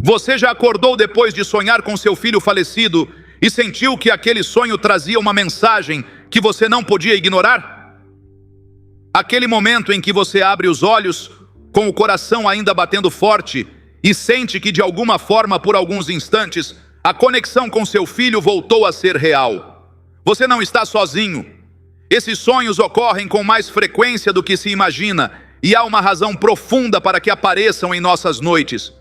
Você já acordou depois de sonhar com seu filho falecido e sentiu que aquele sonho trazia uma mensagem que você não podia ignorar? Aquele momento em que você abre os olhos, com o coração ainda batendo forte, e sente que de alguma forma, por alguns instantes, a conexão com seu filho voltou a ser real. Você não está sozinho. Esses sonhos ocorrem com mais frequência do que se imagina, e há uma razão profunda para que apareçam em nossas noites.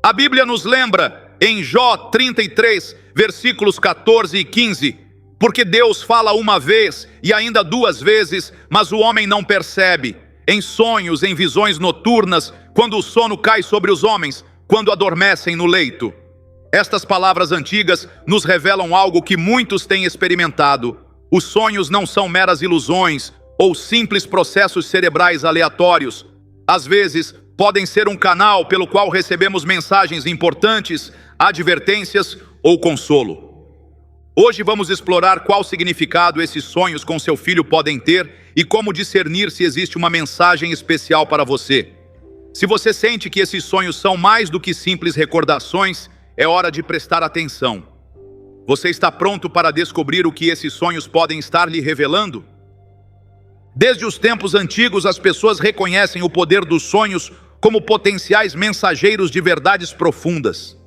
A Bíblia nos lembra, em Jó 33, versículos 14 e 15, porque Deus fala uma vez e ainda duas vezes, mas o homem não percebe. Em sonhos, em visões noturnas, quando o sono cai sobre os homens, quando adormecem no leito. Estas palavras antigas nos revelam algo que muitos têm experimentado. Os sonhos não são meras ilusões ou simples processos cerebrais aleatórios. Às vezes, podem ser um canal pelo qual recebemos mensagens importantes, advertências ou consolo. Hoje vamos explorar qual significado esses sonhos com seu filho podem ter e como discernir se existe uma mensagem especial para você. Se você sente que esses sonhos são mais do que simples recordações, é hora de prestar atenção. Você está pronto para descobrir o que esses sonhos podem estar lhe revelando? Desde os tempos antigos, as pessoas reconhecem o poder dos sonhos como potenciais mensageiros de verdades profundas.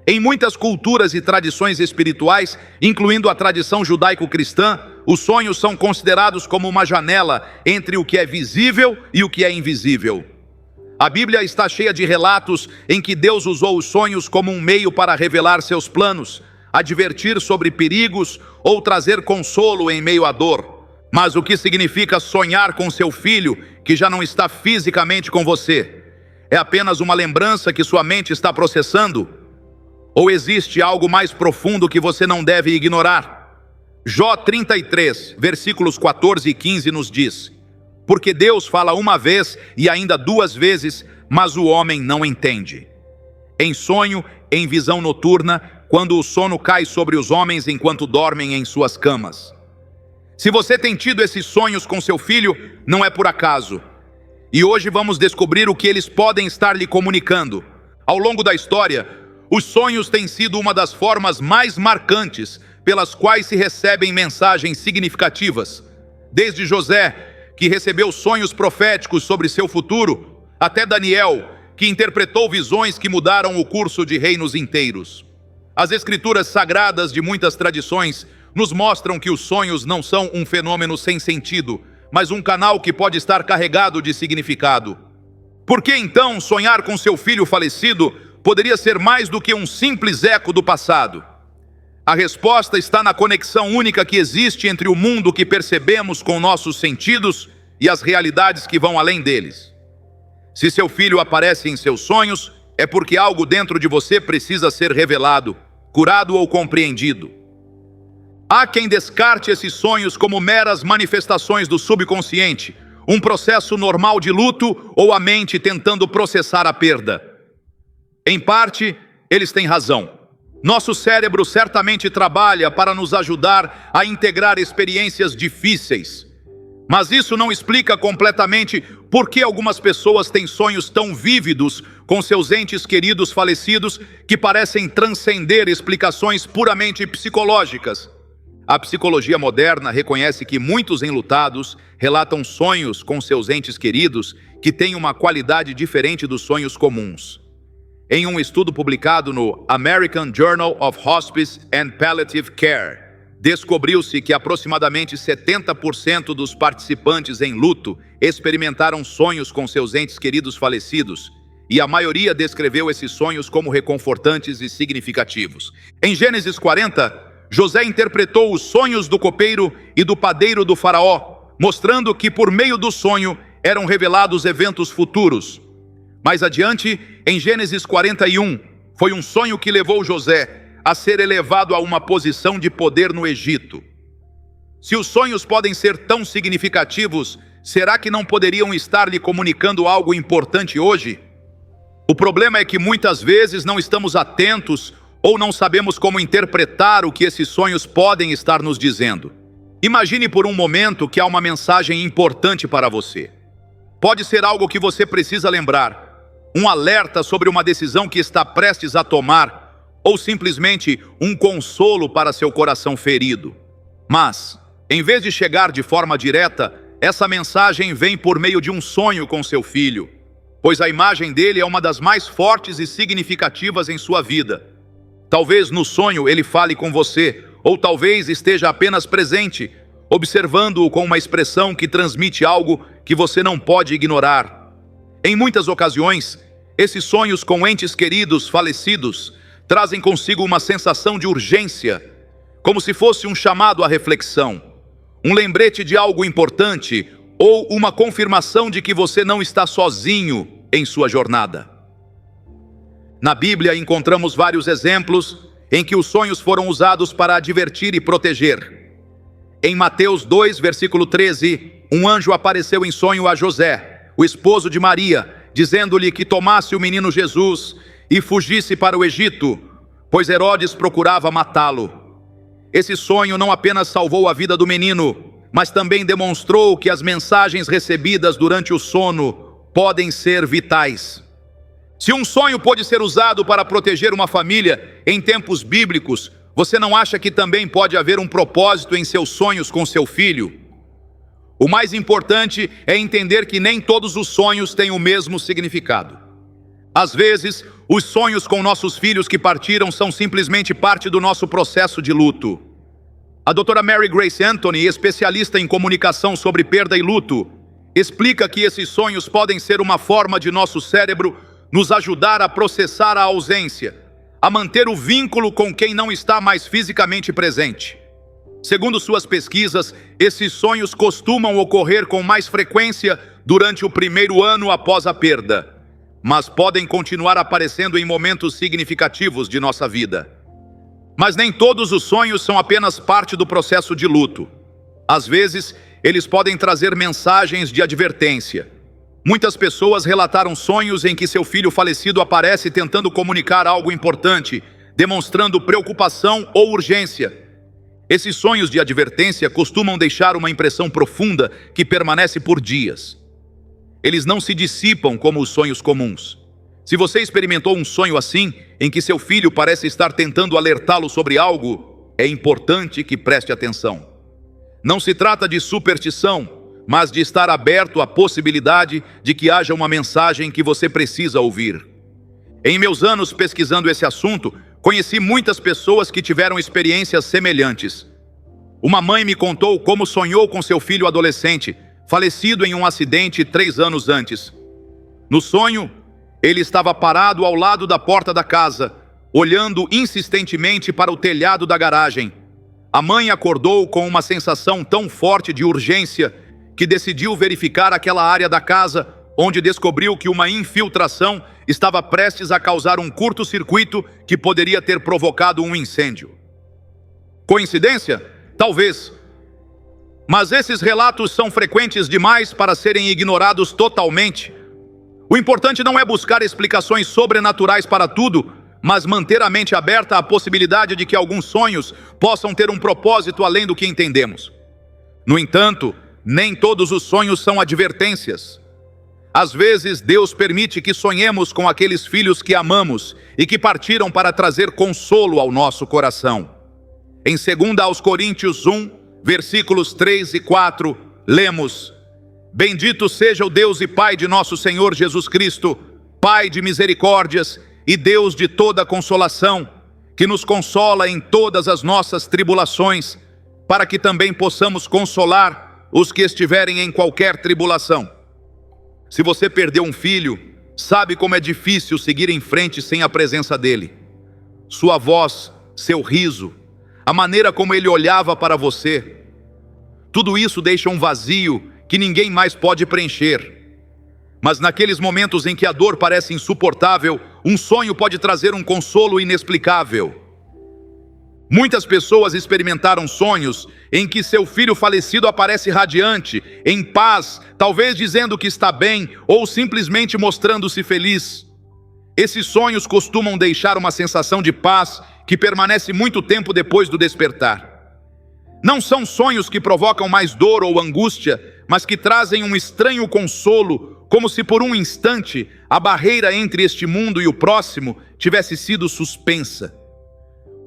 Em muitas culturas e tradições espirituais, incluindo a tradição judaico-cristã, os sonhos são considerados como uma janela entre o que é visível e o que é invisível. A Bíblia está cheia de relatos em que Deus usou os sonhos como um meio para revelar seus planos, advertir sobre perigos ou trazer consolo em meio à dor. Mas o que significa sonhar com seu filho, que já não está fisicamente com você? É apenas uma lembrança que sua mente está processando? Ou existe algo mais profundo que você não deve ignorar? Jó 33, versículos 14 e 15 nos diz: porque Deus fala uma vez e ainda duas vezes, mas o homem não entende. Em sonho, em visão noturna, quando o sono cai sobre os homens enquanto dormem em suas camas. Se você tem tido esses sonhos com seu filho, não é por acaso. E hoje vamos descobrir o que eles podem estar lhe comunicando. Ao longo da história, os sonhos têm sido uma das formas mais marcantes pelas quais se recebem mensagens significativas. Desde José, que recebeu sonhos proféticos sobre seu futuro, até Daniel, que interpretou visões que mudaram o curso de reinos inteiros. As escrituras sagradas de muitas tradições nos mostram que os sonhos não são um fenômeno sem sentido, mas um canal que pode estar carregado de significado. Por que então sonhar com seu filho falecido poderia ser mais do que um simples eco do passado? A resposta está na conexão única que existe entre o mundo que percebemos com nossos sentidos e as realidades que vão além deles. Se seu filho aparece em seus sonhos, é porque algo dentro de você precisa ser revelado, curado ou compreendido. Há quem descarte esses sonhos como meras manifestações do subconsciente, um processo normal de luto ou a mente tentando processar a perda. Em parte, eles têm razão. Nosso cérebro certamente trabalha para nos ajudar a integrar experiências difíceis. Mas isso não explica completamente por que algumas pessoas têm sonhos tão vívidos com seus entes queridos falecidos que parecem transcender explicações puramente psicológicas. A psicologia moderna reconhece que muitos enlutados relatam sonhos com seus entes queridos que têm uma qualidade diferente dos sonhos comuns. Em um estudo publicado no American Journal of Hospice and Palliative Care, descobriu-se que aproximadamente 70% dos participantes em luto experimentaram sonhos com seus entes queridos falecidos, e a maioria descreveu esses sonhos como reconfortantes e significativos. Em Gênesis 40, José interpretou os sonhos do copeiro e do padeiro do faraó, mostrando que por meio do sonho eram revelados eventos futuros. Mais adiante, em Gênesis 41, foi um sonho que levou José a ser elevado a uma posição de poder no Egito. Se os sonhos podem ser tão significativos, será que não poderiam estar lhe comunicando algo importante hoje? O problema é que muitas vezes não estamos atentos ou não sabemos como interpretar o que esses sonhos podem estar nos dizendo. Imagine por um momento que há uma mensagem importante para você. Pode ser algo que você precisa lembrar, um alerta sobre uma decisão que está prestes a tomar, ou simplesmente um consolo para seu coração ferido. Mas, em vez de chegar de forma direta, essa mensagem vem por meio de um sonho com seu filho, pois a imagem dele é uma das mais fortes e significativas em sua vida. Talvez no sonho ele fale com você, ou talvez esteja apenas presente, observando-o com uma expressão que transmite algo que você não pode ignorar. Em muitas ocasiões, esses sonhos com entes queridos falecidos trazem consigo uma sensação de urgência, como se fosse um chamado à reflexão, um lembrete de algo importante ou uma confirmação de que você não está sozinho em sua jornada. Na Bíblia encontramos vários exemplos em que os sonhos foram usados para advertir e proteger. Em Mateus 2, versículo 13, um anjo apareceu em sonho a José, o esposo de Maria, dizendo-lhe que tomasse o menino Jesus e fugisse para o Egito, pois Herodes procurava matá-lo. Esse sonho não apenas salvou a vida do menino, mas também demonstrou que as mensagens recebidas durante o sono podem ser vitais. Se um sonho pode ser usado para proteger uma família em tempos bíblicos, você não acha que também pode haver um propósito em seus sonhos com seu filho? O mais importante é entender que nem todos os sonhos têm o mesmo significado. Às vezes, os sonhos com nossos filhos que partiram são simplesmente parte do nosso processo de luto. A doutora Mary Grace Anthony, especialista em comunicação sobre perda e luto, explica que esses sonhos podem ser uma forma de nosso cérebro nos ajudar a processar a ausência, a manter o vínculo com quem não está mais fisicamente presente. Segundo suas pesquisas, esses sonhos costumam ocorrer com mais frequência durante o primeiro ano após a perda, mas podem continuar aparecendo em momentos significativos de nossa vida. Mas nem todos os sonhos são apenas parte do processo de luto. Às vezes, eles podem trazer mensagens de advertência. Muitas pessoas relataram sonhos em que seu filho falecido aparece tentando comunicar algo importante, demonstrando preocupação ou urgência. Esses sonhos de advertência costumam deixar uma impressão profunda que permanece por dias. Eles não se dissipam como os sonhos comuns. Se você experimentou um sonho assim, em que seu filho parece estar tentando alertá-lo sobre algo, é importante que preste atenção. Não se trata de superstição, mas de estar aberto à possibilidade de que haja uma mensagem que você precisa ouvir. Em meus anos pesquisando esse assunto, conheci muitas pessoas que tiveram experiências semelhantes. Uma mãe me contou como sonhou com seu filho adolescente, falecido em um acidente 3 anos antes. No sonho, ele estava parado ao lado da porta da casa, olhando insistentemente para o telhado da garagem. A mãe acordou com uma sensação tão forte de urgência que decidiu verificar aquela área da casa, onde descobriu que uma infiltração estava prestes a causar um curto-circuito que poderia ter provocado um incêndio. Coincidência? Talvez. Mas esses relatos são frequentes demais para serem ignorados totalmente. O importante não é buscar explicações sobrenaturais para tudo, mas manter a mente aberta à possibilidade de que alguns sonhos possam ter um propósito além do que entendemos. No entanto, nem todos os sonhos são advertências. Às vezes, Deus permite que sonhemos com aqueles filhos que amamos e que partiram para trazer consolo ao nosso coração. Em 2 Coríntios 1, versículos 3 e 4, lemos: Bendito seja o Deus e Pai de nosso Senhor Jesus Cristo, Pai de misericórdias e Deus de toda consolação, que nos consola em todas as nossas tribulações, para que também possamos consolar os que estiverem em qualquer tribulação. Se você perdeu um filho, sabe como é difícil seguir em frente sem a presença dele. Sua voz, seu riso, a maneira como ele olhava para você, tudo isso deixa um vazio que ninguém mais pode preencher. Mas naqueles momentos em que a dor parece insuportável, um sonho pode trazer um consolo inexplicável. Muitas pessoas experimentaram sonhos em que seu filho falecido aparece radiante, em paz, talvez dizendo que está bem ou simplesmente mostrando-se feliz. Esses sonhos costumam deixar uma sensação de paz que permanece muito tempo depois do despertar. Não são sonhos que provocam mais dor ou angústia, mas que trazem um estranho consolo, como se por um instante a barreira entre este mundo e o próximo tivesse sido suspensa.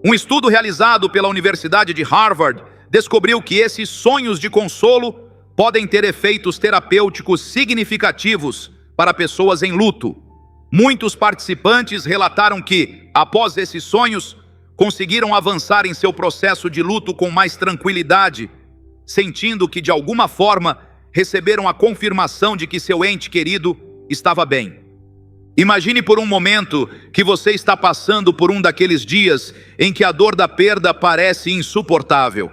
Um estudo realizado pela Universidade de Harvard descobriu que esses sonhos de consolo podem ter efeitos terapêuticos significativos para pessoas em luto. Muitos participantes relataram que, após esses sonhos, conseguiram avançar em seu processo de luto com mais tranquilidade, sentindo que, de alguma forma, receberam a confirmação de que seu ente querido estava bem. Imagine por um momento que você está passando por um daqueles dias em que a dor da perda parece insuportável.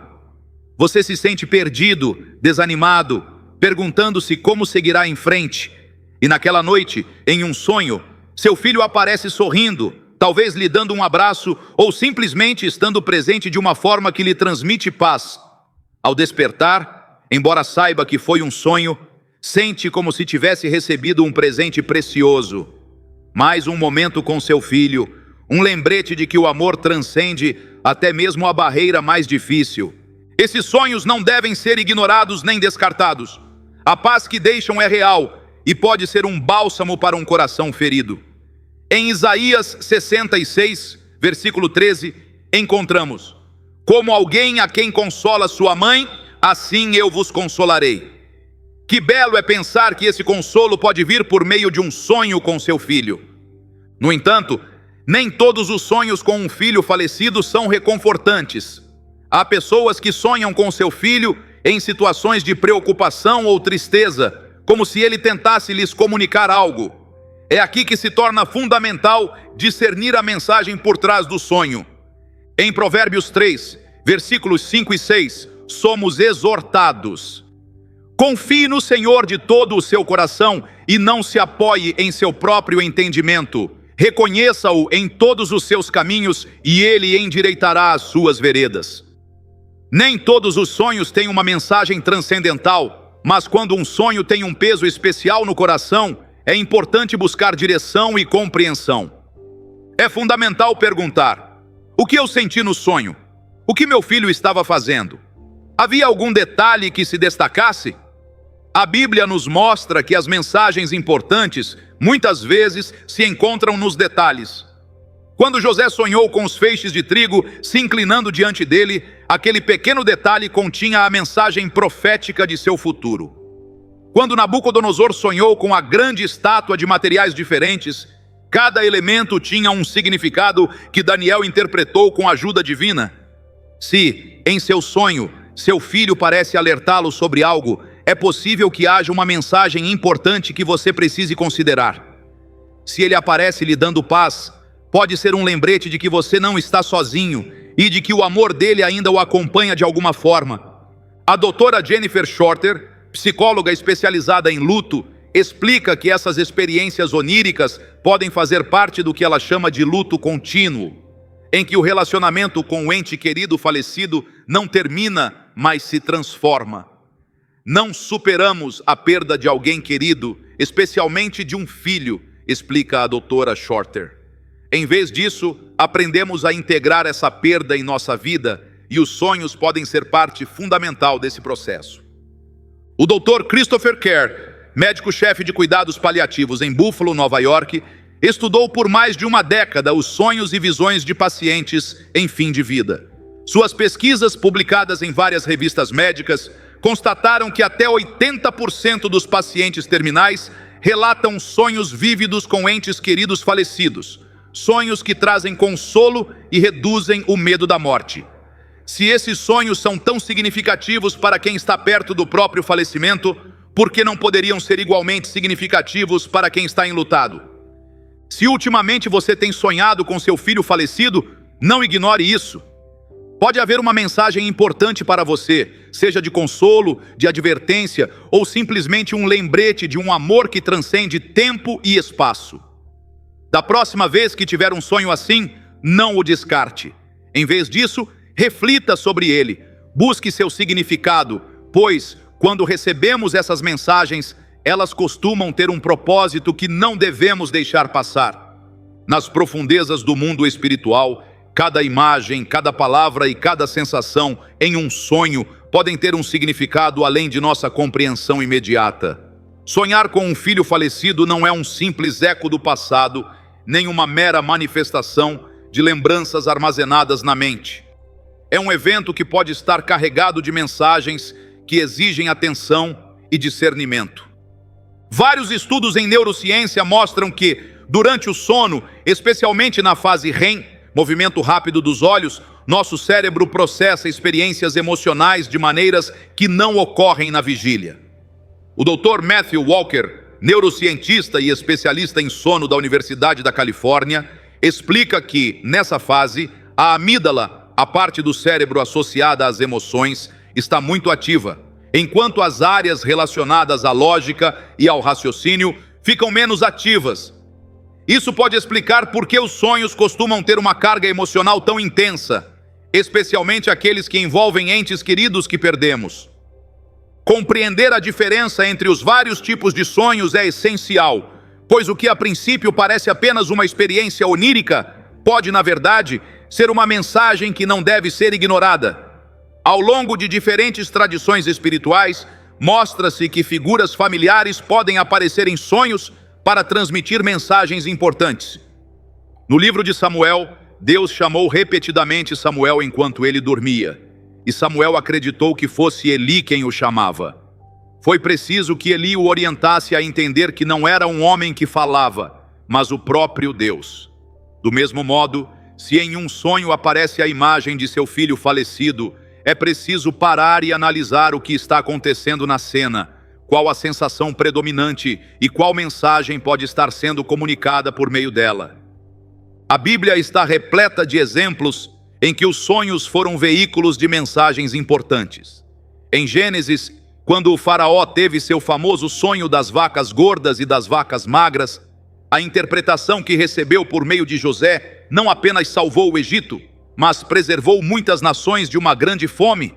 Você se sente perdido, desanimado, perguntando-se como seguirá em frente. E naquela noite, em um sonho, seu filho aparece sorrindo, talvez lhe dando um abraço ou simplesmente estando presente de uma forma que lhe transmite paz. Ao despertar, embora saiba que foi um sonho, sente como se tivesse recebido um presente precioso. Mais um momento com seu filho, um lembrete de que o amor transcende até mesmo a barreira mais difícil. Esses sonhos não devem ser ignorados nem descartados. A paz que deixam é real e pode ser um bálsamo para um coração ferido. Em Isaías 66, versículo 13, encontramos: como alguém a quem consola sua mãe, assim eu vos consolarei. Que belo é pensar que esse consolo pode vir por meio de um sonho com seu filho. No entanto, nem todos os sonhos com um filho falecido são reconfortantes. Há pessoas que sonham com seu filho em situações de preocupação ou tristeza, como se ele tentasse lhes comunicar algo. É aqui que se torna fundamental discernir a mensagem por trás do sonho. Em Provérbios 3, versículos 5 e 6, somos exortados: confie no Senhor de todo o seu coração e não se apoie em seu próprio entendimento. Reconheça-o em todos os seus caminhos e ele endireitará as suas veredas. Nem todos os sonhos têm uma mensagem transcendental, mas quando um sonho tem um peso especial no coração, é importante buscar direção e compreensão. É fundamental perguntar: o que eu senti no sonho? O que meu filho estava fazendo? Havia algum detalhe que se destacasse? A Bíblia nos mostra que as mensagens importantes muitas vezes se encontram nos detalhes. Quando José sonhou com os feixes de trigo se inclinando diante dele, aquele pequeno detalhe continha a mensagem profética de seu futuro. Quando Nabucodonosor sonhou com a grande estátua de materiais diferentes, cada elemento tinha um significado que Daniel interpretou com a ajuda divina. Se, em seu sonho, seu filho parece alertá-lo sobre algo, é possível que haja uma mensagem importante que você precise considerar. Se ele aparece lhe dando paz, pode ser um lembrete de que você não está sozinho e de que o amor dele ainda o acompanha de alguma forma. A doutora Jennifer Shorter, psicóloga especializada em luto, explica que essas experiências oníricas podem fazer parte do que ela chama de luto contínuo, em que o relacionamento com o ente querido falecido não termina, mas se transforma. Não superamos a perda de alguém querido, especialmente de um filho, explica a doutora Shorter. Em vez disso, aprendemos a integrar essa perda em nossa vida e os sonhos podem ser parte fundamental desse processo. O Dr. Christopher Kerr, médico-chefe de cuidados paliativos em Buffalo, Nova York, estudou por mais de uma década os sonhos e visões de pacientes em fim de vida. Suas pesquisas, publicadas em várias revistas médicas, constataram que até 80% dos pacientes terminais relatam sonhos vívidos com entes queridos falecidos, sonhos que trazem consolo e reduzem o medo da morte. Se esses sonhos são tão significativos para quem está perto do próprio falecimento, por que não poderiam ser igualmente significativos para quem está enlutado? Se ultimamente você tem sonhado com seu filho falecido, não ignore isso. Pode haver uma mensagem importante para você, seja de consolo, de advertência ou simplesmente um lembrete de um amor que transcende tempo e espaço. Da próxima vez que tiver um sonho assim, não o descarte. Em vez disso, reflita sobre ele, busque seu significado, pois, quando recebemos essas mensagens, elas costumam ter um propósito que não devemos deixar passar. Nas profundezas do mundo espiritual, cada imagem, cada palavra e cada sensação em um sonho podem ter um significado além de nossa compreensão imediata. Sonhar com um filho falecido não é um simples eco do passado, nem uma mera manifestação de lembranças armazenadas na mente. É um evento que pode estar carregado de mensagens que exigem atenção e discernimento. Vários estudos em neurociência mostram que, durante o sono, especialmente na fase REM, movimento rápido dos olhos, nosso cérebro processa experiências emocionais de maneiras que não ocorrem na vigília. O Dr. Matthew Walker, neurocientista e especialista em sono da Universidade da Califórnia, explica que, nessa fase, a amígdala, a parte do cérebro associada às emoções, está muito ativa, enquanto as áreas relacionadas à lógica e ao raciocínio ficam menos ativas. Isso pode explicar por que os sonhos costumam ter uma carga emocional tão intensa, especialmente aqueles que envolvem entes queridos que perdemos. Compreender a diferença entre os vários tipos de sonhos é essencial, pois o que a princípio parece apenas uma experiência onírica pode, na verdade, ser uma mensagem que não deve ser ignorada. Ao longo de diferentes tradições espirituais, mostra-se que figuras familiares podem aparecer em sonhos para transmitir mensagens importantes. No livro de Samuel, Deus chamou repetidamente Samuel enquanto ele dormia, e Samuel acreditou que fosse Eli quem o chamava. Foi preciso que Eli o orientasse a entender que não era um homem que falava, mas o próprio Deus. Do mesmo modo, se em um sonho aparece a imagem de seu filho falecido, é preciso parar e analisar o que está acontecendo na cena, qual a sensação predominante e qual mensagem pode estar sendo comunicada por meio dela. A Bíblia está repleta de exemplos em que os sonhos foram veículos de mensagens importantes. Em Gênesis, quando o faraó teve seu famoso sonho das vacas gordas e das vacas magras, a interpretação que recebeu por meio de José não apenas salvou o Egito, mas preservou muitas nações de uma grande fome.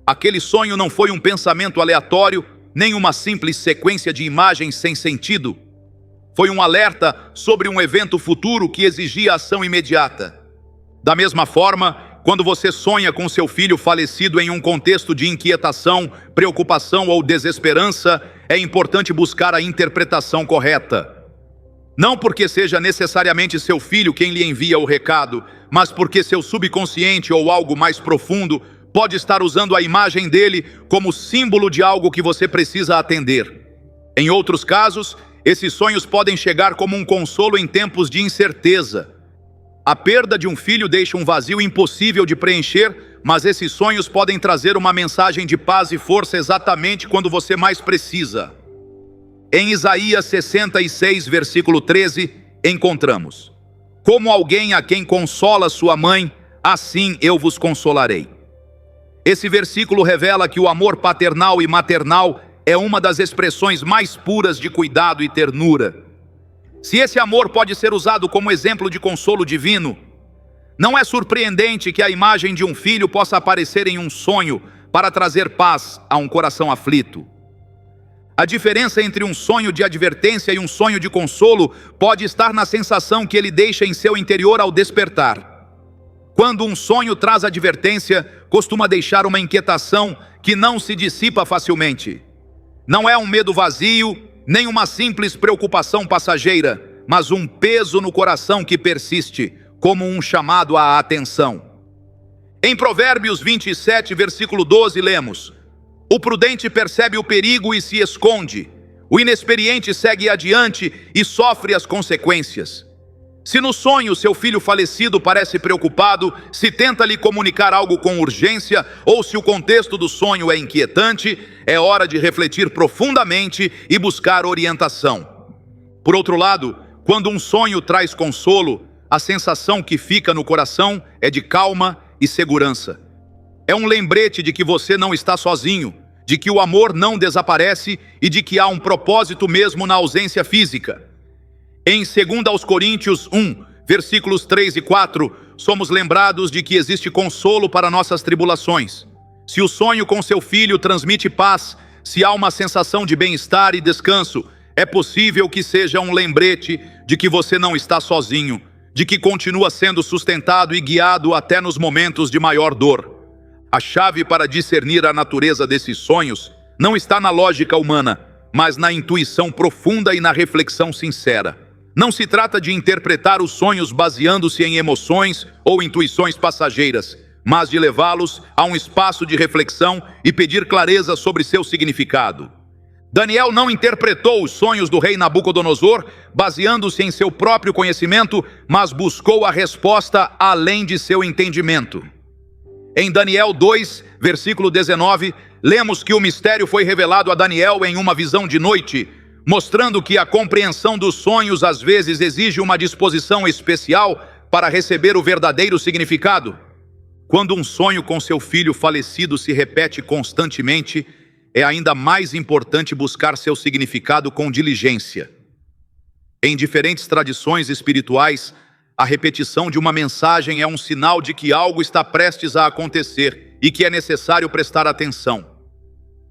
Aquele sonho não foi um pensamento aleatório, nem uma simples sequência de imagens sem sentido. Foi um alerta sobre um evento futuro que exigia ação imediata. Da mesma forma, quando você sonha com seu filho falecido em um contexto de inquietação, preocupação ou desesperança, é importante buscar a interpretação correta. Não porque seja necessariamente seu filho quem lhe envia o recado, mas porque seu subconsciente ou algo mais profundo pode estar usando a imagem dele como símbolo de algo que você precisa atender. Em outros casos, esses sonhos podem chegar como um consolo em tempos de incerteza. A perda de um filho deixa um vazio impossível de preencher, mas esses sonhos podem trazer uma mensagem de paz e força exatamente quando você mais precisa. Em Isaías 66, versículo 13, encontramos: como alguém a quem consola sua mãe, assim eu vos consolarei. Esse versículo revela que o amor paternal e maternal é uma das expressões mais puras de cuidado e ternura. Se esse amor pode ser usado como exemplo de consolo divino, não é surpreendente que a imagem de um filho possa aparecer em um sonho para trazer paz a um coração aflito. A diferença entre um sonho de advertência e um sonho de consolo pode estar na sensação que ele deixa em seu interior ao despertar. Quando um sonho traz advertência, costuma deixar uma inquietação que não se dissipa facilmente. Não é um medo vazio, nem uma simples preocupação passageira, mas um peso no coração que persiste, como um chamado à atenção. Em Provérbios 27, versículo 12, lemos: o prudente percebe o perigo e se esconde, o inexperiente segue adiante e sofre as consequências. Se no sonho seu filho falecido parece preocupado, se tenta lhe comunicar algo com urgência, ou se o contexto do sonho é inquietante, é hora de refletir profundamente e buscar orientação. Por outro lado, quando um sonho traz consolo, a sensação que fica no coração é de calma e segurança. É um lembrete de que você não está sozinho, de que o amor não desaparece e de que há um propósito mesmo na ausência física. Em 2 Coríntios 1, versículos 3 e 4, somos lembrados de que existe consolo para nossas tribulações. Se o sonho com seu filho transmite paz, se há uma sensação de bem-estar e descanso, é possível que seja um lembrete de que você não está sozinho, de que continua sendo sustentado e guiado até nos momentos de maior dor. A chave para discernir a natureza desses sonhos não está na lógica humana, mas na intuição profunda e na reflexão sincera. Não se trata de interpretar os sonhos baseando-se em emoções ou intuições passageiras, mas de levá-los a um espaço de reflexão e pedir clareza sobre seu significado. Daniel não interpretou os sonhos do rei Nabucodonosor baseando-se em seu próprio conhecimento, mas buscou a resposta além de seu entendimento. Em Daniel 2, versículo 19, lemos que o mistério foi revelado a Daniel em uma visão de noite, mostrando que a compreensão dos sonhos às vezes exige uma disposição especial para receber o verdadeiro significado. Quando um sonho com seu filho falecido se repete constantemente, é ainda mais importante buscar seu significado com diligência. Em diferentes tradições espirituais, a repetição de uma mensagem é um sinal de que algo está prestes a acontecer e que é necessário prestar atenção.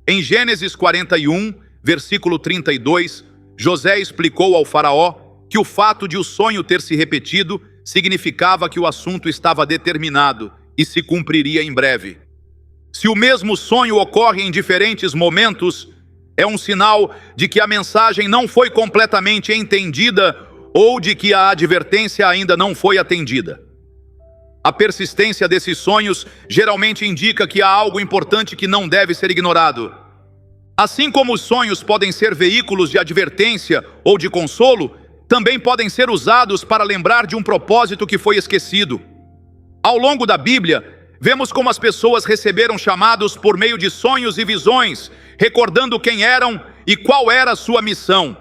Em Gênesis 41, versículo 32, José explicou ao faraó que o fato de o sonho ter se repetido significava que o assunto estava determinado e se cumpriria em breve. Se o mesmo sonho ocorre em diferentes momentos, é um sinal de que a mensagem não foi completamente entendida ou de que a advertência ainda não foi atendida. A persistência desses sonhos geralmente indica que há algo importante que não deve ser ignorado. Assim como os sonhos podem ser veículos de advertência ou de consolo, também podem ser usados para lembrar de um propósito que foi esquecido. Ao longo da Bíblia, vemos como as pessoas receberam chamados por meio de sonhos e visões, recordando quem eram e qual era a sua missão.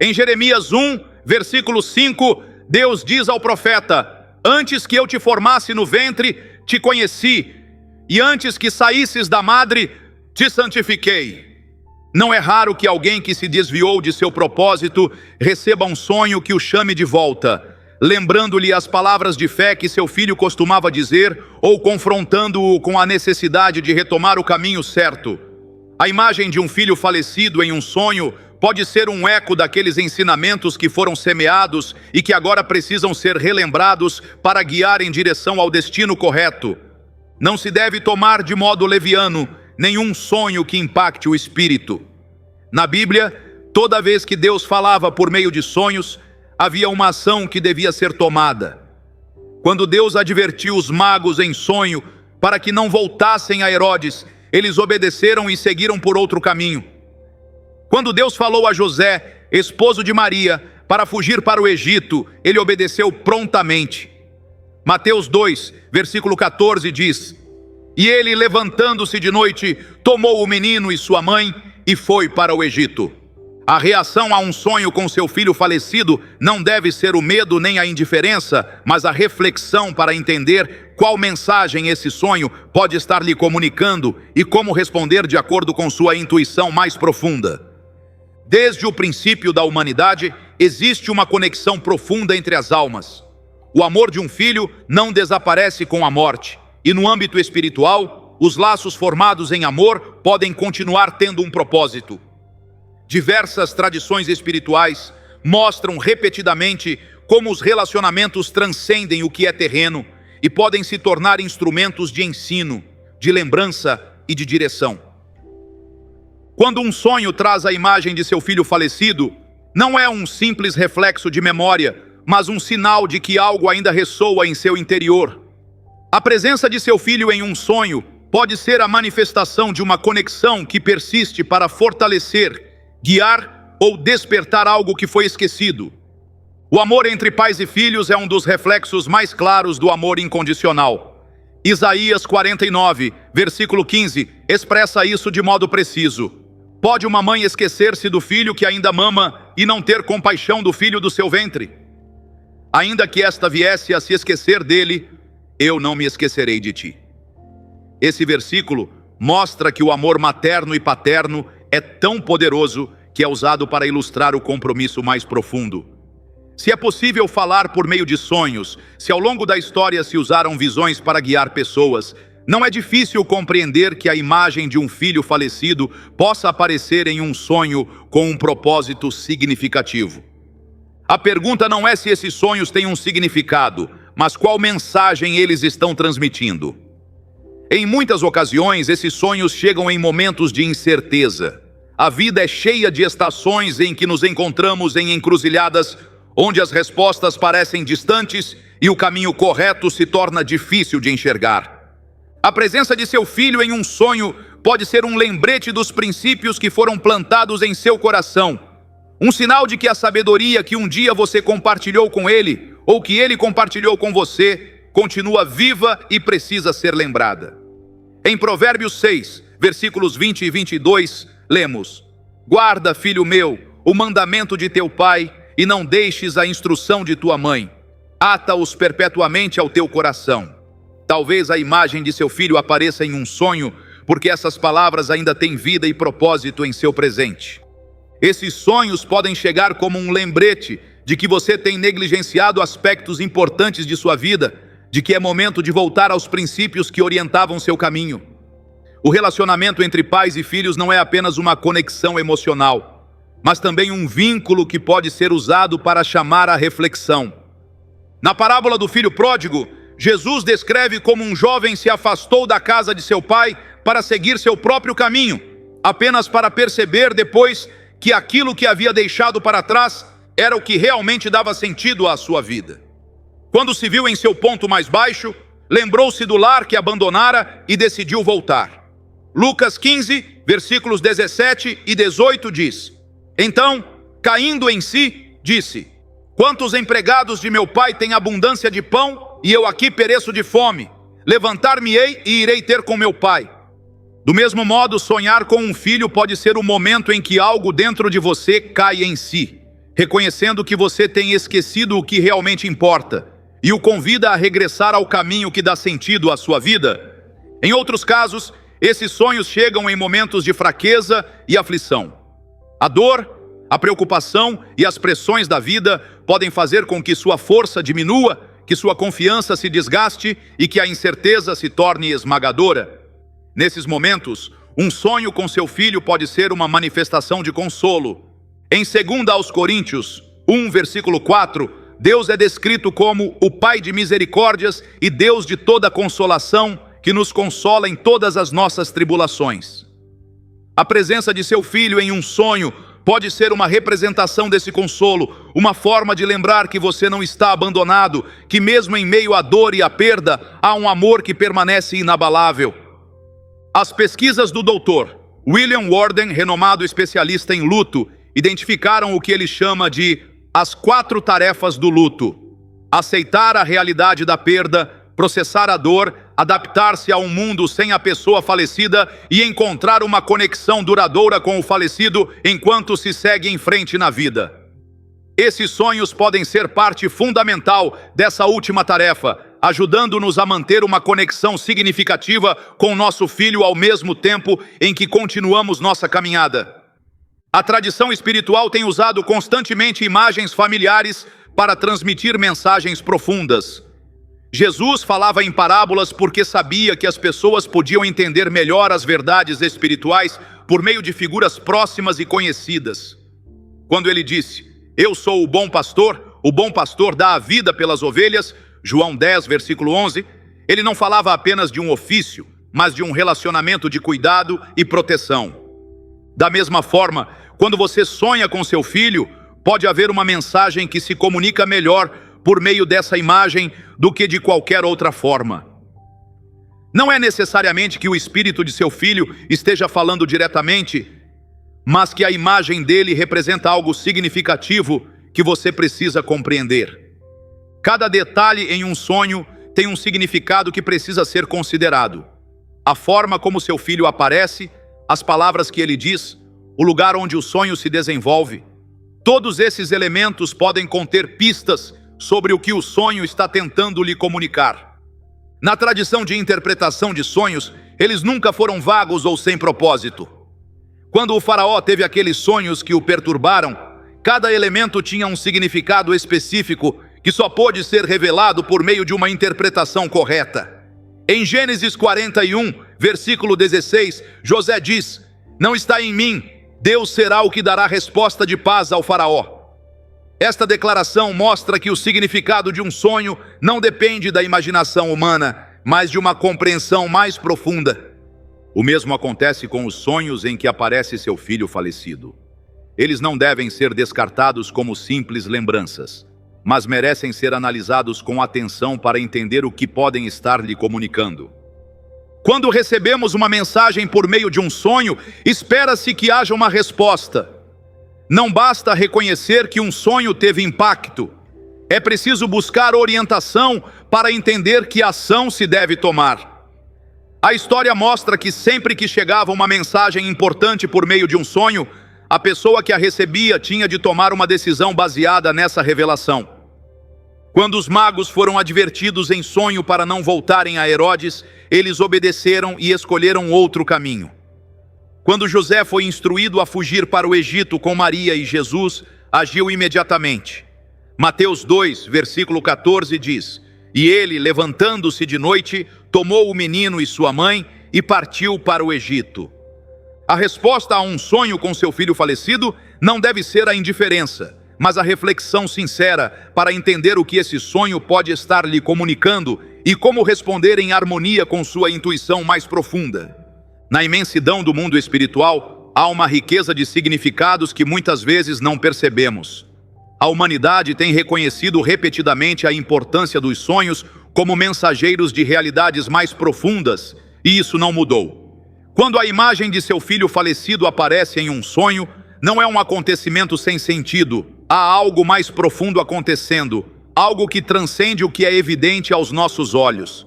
Em Jeremias 1, versículo 5, Deus diz ao profeta: "Antes que eu te formasse no ventre, te conheci, e antes que saísses da madre, te santifiquei." Não é raro que alguém que se desviou de seu propósito receba um sonho que o chame de volta, lembrando-lhe as palavras de fé que seu filho costumava dizer ou confrontando-o com a necessidade de retomar o caminho certo. A imagem de um filho falecido em um sonho pode ser um eco daqueles ensinamentos que foram semeados e que agora precisam ser relembrados para guiar em direção ao destino correto. Não se deve tomar de modo leviano nenhum sonho que impacte o espírito. Na Bíblia, toda vez que Deus falava por meio de sonhos, havia uma ação que devia ser tomada. Quando Deus advertiu os magos em sonho para que não voltassem a Herodes, eles obedeceram e seguiram por outro caminho. Quando Deus falou a José, esposo de Maria, para fugir para o Egito, ele obedeceu prontamente. Mateus 2, versículo 14 diz: "E ele, levantando-se de noite, tomou o menino e sua mãe e foi para o Egito." A reação a um sonho com seu filho falecido não deve ser o medo nem a indiferença, mas a reflexão para entender qual mensagem esse sonho pode estar lhe comunicando e como responder de acordo com sua intuição mais profunda. Desde o princípio da humanidade, existe uma conexão profunda entre as almas. O amor de um filho não desaparece com a morte, e no âmbito espiritual, os laços formados em amor podem continuar tendo um propósito. Diversas tradições espirituais mostram repetidamente como os relacionamentos transcendem o que é terreno e podem se tornar instrumentos de ensino, de lembrança e de direção. Quando um sonho traz a imagem de seu filho falecido, não é um simples reflexo de memória, mas um sinal de que algo ainda ressoa em seu interior. A presença de seu filho em um sonho pode ser a manifestação de uma conexão que persiste para fortalecer, guiar ou despertar algo que foi esquecido. O amor entre pais e filhos é um dos reflexos mais claros do amor incondicional. Isaías 49, versículo 15, expressa isso de modo preciso. Pode uma mãe esquecer-se do filho que ainda mama e não ter compaixão do filho do seu ventre? Ainda que esta viesse a se esquecer dele, eu não me esquecerei de ti. Esse versículo mostra que o amor materno e paterno é tão poderoso que é usado para ilustrar o compromisso mais profundo. Se é possível falar por meio de sonhos, se ao longo da história se usaram visões para guiar pessoas, não é difícil compreender que a imagem de um filho falecido possa aparecer em um sonho com um propósito significativo. A pergunta não é se esses sonhos têm um significado, mas qual mensagem eles estão transmitindo. Em muitas ocasiões, esses sonhos chegam em momentos de incerteza. A vida é cheia de estações em que nos encontramos em encruzilhadas, onde as respostas parecem distantes e o caminho correto se torna difícil de enxergar. A presença de seu filho em um sonho pode ser um lembrete dos princípios que foram plantados em seu coração, um sinal de que a sabedoria que um dia você compartilhou com ele, ou que ele compartilhou com você, continua viva e precisa ser lembrada. Em Provérbios 6, versículos 20 e 22, lemos: Guarda, filho meu, o mandamento de teu pai, e não deixes a instrução de tua mãe. Ata-os perpetuamente ao teu coração. Talvez a imagem de seu filho apareça em um sonho, porque essas palavras ainda têm vida e propósito em seu presente. Esses sonhos podem chegar como um lembrete de que você tem negligenciado aspectos importantes de sua vida, de que é momento de voltar aos princípios que orientavam seu caminho. O relacionamento entre pais e filhos não é apenas uma conexão emocional, mas também um vínculo que pode ser usado para chamar a reflexão. Na parábola do filho pródigo, Jesus descreve como um jovem se afastou da casa de seu pai para seguir seu próprio caminho, apenas para perceber depois que aquilo que havia deixado para trás era o que realmente dava sentido à sua vida. Quando se viu em seu ponto mais baixo, lembrou-se do lar que abandonara e decidiu voltar. Lucas 15, versículos 17 e 18 diz: Então, caindo em si, disse: Quantos empregados de meu pai têm abundância de pão, e eu aqui pereço de fome? Levantar-me-ei e irei ter com meu pai. Do mesmo modo, sonhar com um filho pode ser o momento em que algo dentro de você cai em si, reconhecendo que você tem esquecido o que realmente importa, e o convida a regressar ao caminho que dá sentido à sua vida. Em outros casos, esses sonhos chegam em momentos de fraqueza e aflição. A dor, a preocupação e as pressões da vida podem fazer com que sua força diminua, que sua confiança se desgaste e que a incerteza se torne esmagadora. Nesses momentos, um sonho com seu filho pode ser uma manifestação de consolo. Em 2 Coríntios 1, versículo 4, Deus é descrito como o Pai de misericórdias e Deus de toda consolação, que nos consola em todas as nossas tribulações. A presença de seu filho em um sonho pode ser uma representação desse consolo, uma forma de lembrar que você não está abandonado, que mesmo em meio à dor e à perda, há um amor que permanece inabalável. As pesquisas do Dr. William Warden, renomado especialista em luto, identificaram o que ele chama de as 4 tarefas do luto: aceitar a realidade da perda, processar a dor, adaptar-se a um mundo sem a pessoa falecida e encontrar uma conexão duradoura com o falecido enquanto se segue em frente na vida. Esses sonhos podem ser parte fundamental dessa última tarefa, ajudando-nos a manter uma conexão significativa com nosso filho ao mesmo tempo em que continuamos nossa caminhada. A tradição espiritual tem usado constantemente imagens familiares para transmitir mensagens profundas. Jesus falava em parábolas porque sabia que as pessoas podiam entender melhor as verdades espirituais por meio de figuras próximas e conhecidas. Quando ele disse: Eu sou o bom pastor dá a vida pelas ovelhas, João 10, versículo 11, ele não falava apenas de um ofício, mas de um relacionamento de cuidado e proteção. Da mesma forma, quando você sonha com seu filho, pode haver uma mensagem que se comunica melhor por meio dessa imagem do que de qualquer outra forma. Não é necessariamente que o espírito de seu filho esteja falando diretamente, mas que a imagem dele representa algo significativo que você precisa compreender. Cada detalhe em um sonho tem um significado que precisa ser considerado. A forma como seu filho aparece, as palavras que ele diz, o lugar onde o sonho se desenvolve. Todos esses elementos podem conter pistas sobre o que o sonho está tentando lhe comunicar. Na tradição de interpretação de sonhos, eles nunca foram vagos ou sem propósito. Quando o faraó teve aqueles sonhos que o perturbaram, cada elemento tinha um significado específico que só pôde ser revelado por meio de uma interpretação correta. Em Gênesis 41, versículo 16, José diz: Não está em mim, Deus será o que dará resposta de paz ao faraó. Esta declaração mostra que o significado de um sonho não depende da imaginação humana, mas de uma compreensão mais profunda. O mesmo acontece com os sonhos em que aparece seu filho falecido. Eles não devem ser descartados como simples lembranças, mas merecem ser analisados com atenção para entender o que podem estar lhe comunicando. Quando recebemos uma mensagem por meio de um sonho, espera-se que haja uma resposta. Não basta reconhecer que um sonho teve impacto. É preciso buscar orientação para entender que ação se deve tomar. A história mostra que sempre que chegava uma mensagem importante por meio de um sonho, a pessoa que a recebia tinha de tomar uma decisão baseada nessa revelação. Quando os magos foram advertidos em sonho para não voltarem a Herodes, eles obedeceram e escolheram outro caminho. Quando José foi instruído a fugir para o Egito com Maria e Jesus, agiu imediatamente. Mateus 2, versículo 14 diz: "E ele, levantando-se de noite, tomou o menino e sua mãe e partiu para o Egito." A resposta a um sonho com seu filho falecido não deve ser a indiferença, mas a reflexão sincera para entender o que esse sonho pode estar lhe comunicando e como responder em harmonia com sua intuição mais profunda. Na imensidão do mundo espiritual, há uma riqueza de significados que muitas vezes não percebemos. A humanidade tem reconhecido repetidamente a importância dos sonhos como mensageiros de realidades mais profundas, e isso não mudou. Quando a imagem de seu filho falecido aparece em um sonho, não é um acontecimento sem sentido. Há algo mais profundo acontecendo, algo que transcende o que é evidente aos nossos olhos.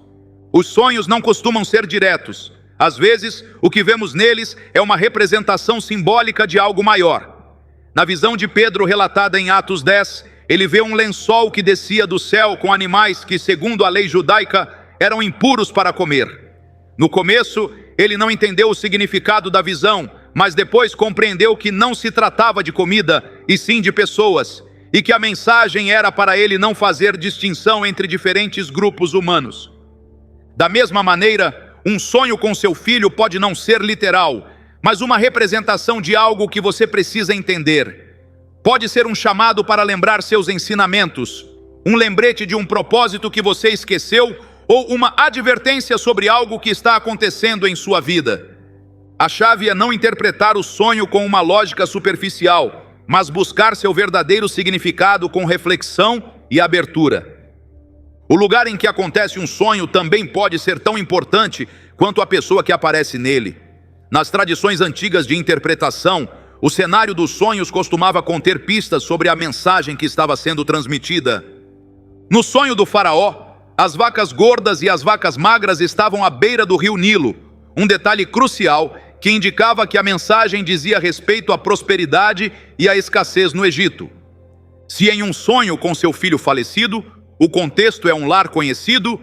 Os sonhos não costumam ser diretos. Às vezes, o que vemos neles é uma representação simbólica de algo maior. Na visão de Pedro relatada em Atos 10, ele vê um lençol que descia do céu com animais que, segundo a lei judaica, eram impuros para comer. No começo, ele não entendeu o significado da visão, mas depois compreendeu que não se tratava de comida, e sim de pessoas, e que a mensagem era para ele não fazer distinção entre diferentes grupos humanos. Da mesma maneira, um sonho com seu filho pode não ser literal, mas uma representação de algo que você precisa entender. Pode ser um chamado para lembrar seus ensinamentos, um lembrete de um propósito que você esqueceu, ou uma advertência sobre algo que está acontecendo em sua vida. A chave é não interpretar o sonho com uma lógica superficial, mas buscar seu verdadeiro significado com reflexão e abertura. O lugar em que acontece um sonho também pode ser tão importante quanto a pessoa que aparece nele. Nas tradições antigas de interpretação, o cenário dos sonhos costumava conter pistas sobre a mensagem que estava sendo transmitida. No sonho do faraó, as vacas gordas e as vacas magras estavam à beira do rio Nilo, um detalhe crucial que indicava que a mensagem dizia respeito à prosperidade e à escassez no Egito. Se em um sonho com seu filho falecido, o contexto é um lar conhecido,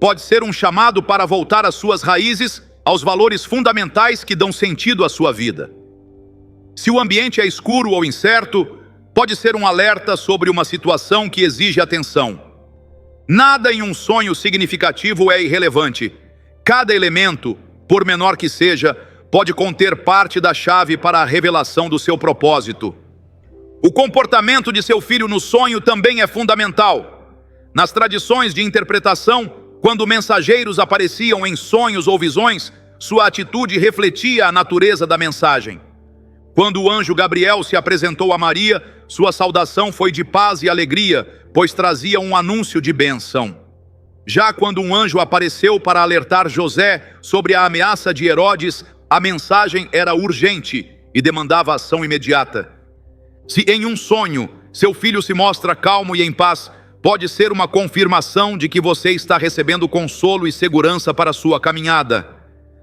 pode ser um chamado para voltar às suas raízes, aos valores fundamentais que dão sentido à sua vida. Se o ambiente é escuro ou incerto, pode ser um alerta sobre uma situação que exige atenção. Nada em um sonho significativo é irrelevante. Cada elemento, por menor que seja, pode conter parte da chave para a revelação do seu propósito. O comportamento de seu filho no sonho também é fundamental. Nas tradições de interpretação, quando mensageiros apareciam em sonhos ou visões, sua atitude refletia a natureza da mensagem. Quando o anjo Gabriel se apresentou a Maria, sua saudação foi de paz e alegria, pois trazia um anúncio de bênção. Já quando um anjo apareceu para alertar José sobre a ameaça de Herodes, a mensagem era urgente e demandava ação imediata. Se em um sonho seu filho se mostra calmo e em paz, pode ser uma confirmação de que você está recebendo consolo e segurança para sua caminhada.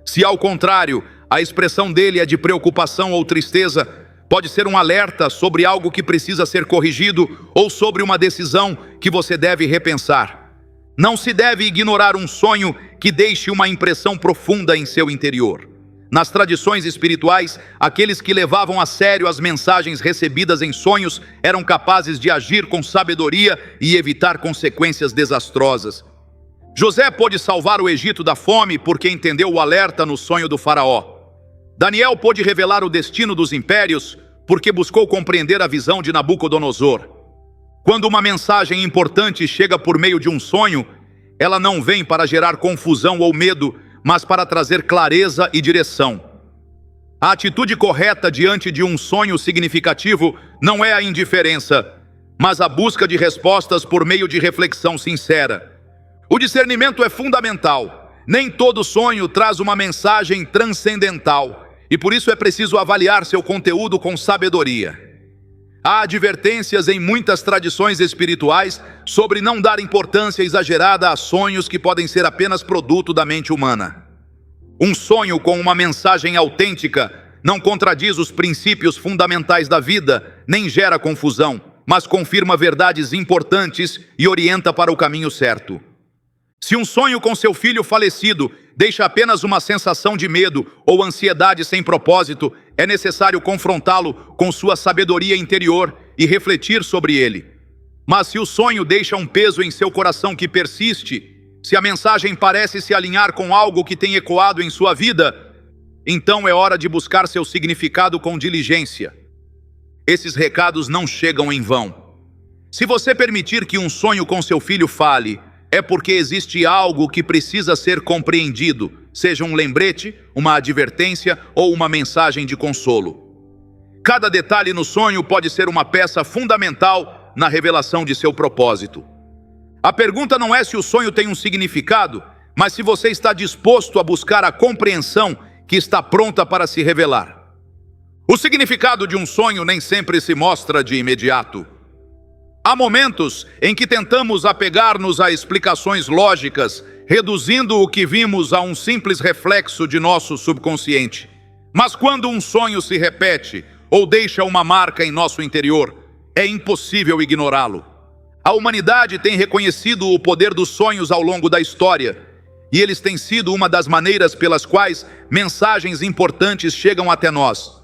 Se ao contrário, a expressão dele é de preocupação ou tristeza, pode ser um alerta sobre algo que precisa ser corrigido ou sobre uma decisão que você deve repensar. Não se deve ignorar um sonho que deixe uma impressão profunda em seu interior. Nas tradições espirituais, aqueles que levavam a sério as mensagens recebidas em sonhos eram capazes de agir com sabedoria e evitar consequências desastrosas. José pôde salvar o Egito da fome porque entendeu o alerta no sonho do faraó. Daniel pôde revelar o destino dos impérios porque buscou compreender a visão de Nabucodonosor. Quando uma mensagem importante chega por meio de um sonho, ela não vem para gerar confusão ou medo, mas para trazer clareza e direção. A atitude correta diante de um sonho significativo não é a indiferença, mas a busca de respostas por meio de reflexão sincera. O discernimento é fundamental. Nem todo sonho traz uma mensagem transcendental, e por isso é preciso avaliar seu conteúdo com sabedoria. Há advertências em muitas tradições espirituais sobre não dar importância exagerada a sonhos que podem ser apenas produto da mente humana. Um sonho com uma mensagem autêntica não contradiz os princípios fundamentais da vida, nem gera confusão, mas confirma verdades importantes e orienta para o caminho certo. Se um sonho com seu filho falecido deixa apenas uma sensação de medo ou ansiedade sem propósito, é necessário confrontá-lo com sua sabedoria interior e refletir sobre ele. Mas se o sonho deixa um peso em seu coração que persiste, se a mensagem parece se alinhar com algo que tem ecoado em sua vida, então é hora de buscar seu significado com diligência. Esses recados não chegam em vão. Se você permitir que um sonho com seu filho fale, é porque existe algo que precisa ser compreendido, seja um lembrete, uma advertência ou uma mensagem de consolo. Cada detalhe no sonho pode ser uma peça fundamental na revelação de seu propósito. A pergunta não é se o sonho tem um significado, mas se você está disposto a buscar a compreensão que está pronta para se revelar. O significado de um sonho nem sempre se mostra de imediato. Há momentos em que tentamos apegar-nos a explicações lógicas, reduzindo o que vimos a um simples reflexo de nosso subconsciente. Mas quando um sonho se repete ou deixa uma marca em nosso interior, é impossível ignorá-lo. A humanidade tem reconhecido o poder dos sonhos ao longo da história, e eles têm sido uma das maneiras pelas quais mensagens importantes chegam até nós.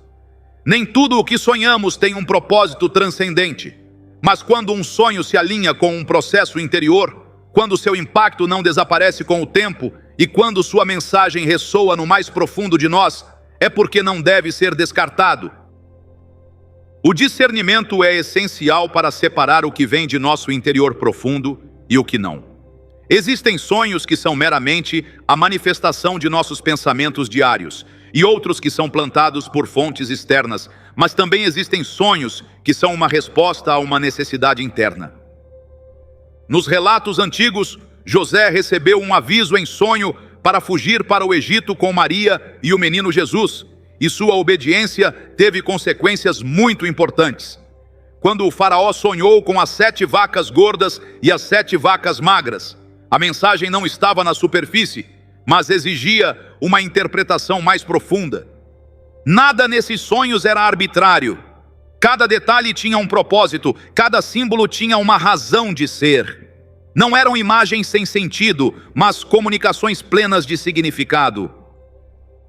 Nem tudo o que sonhamos tem um propósito transcendente. Mas quando um sonho se alinha com um processo interior, quando seu impacto não desaparece com o tempo e quando sua mensagem ressoa no mais profundo de nós, é porque não deve ser descartado. O discernimento é essencial para separar o que vem de nosso interior profundo e o que não. Existem sonhos que são meramente a manifestação de nossos pensamentos diários e outros que são plantados por fontes externas, mas também existem sonhos que são uma resposta a uma necessidade interna. Nos relatos antigos, José recebeu um aviso em sonho para fugir para o Egito com Maria e o menino Jesus, e sua obediência teve consequências muito importantes. Quando o faraó sonhou com as 7 vacas gordas e as 7 vacas magras, a mensagem não estava na superfície, mas exigia uma interpretação mais profunda. Nada nesses sonhos era arbitrário. Cada detalhe tinha um propósito, cada símbolo tinha uma razão de ser. Não eram imagens sem sentido, mas comunicações plenas de significado.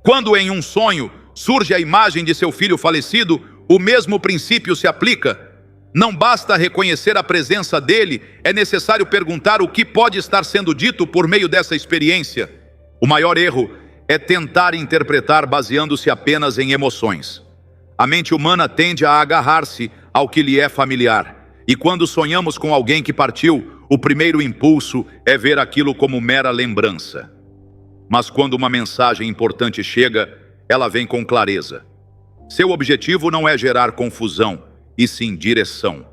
Quando em um sonho surge a imagem de seu filho falecido, o mesmo princípio se aplica. Não basta reconhecer a presença dele, é necessário perguntar o que pode estar sendo dito por meio dessa experiência. O maior erro é tentar interpretar baseando-se apenas em emoções. A mente humana tende a agarrar-se ao que lhe é familiar. E quando sonhamos com alguém que partiu, o primeiro impulso é ver aquilo como mera lembrança. Mas quando uma mensagem importante chega, ela vem com clareza. Seu objetivo não é gerar confusão, e sim direção.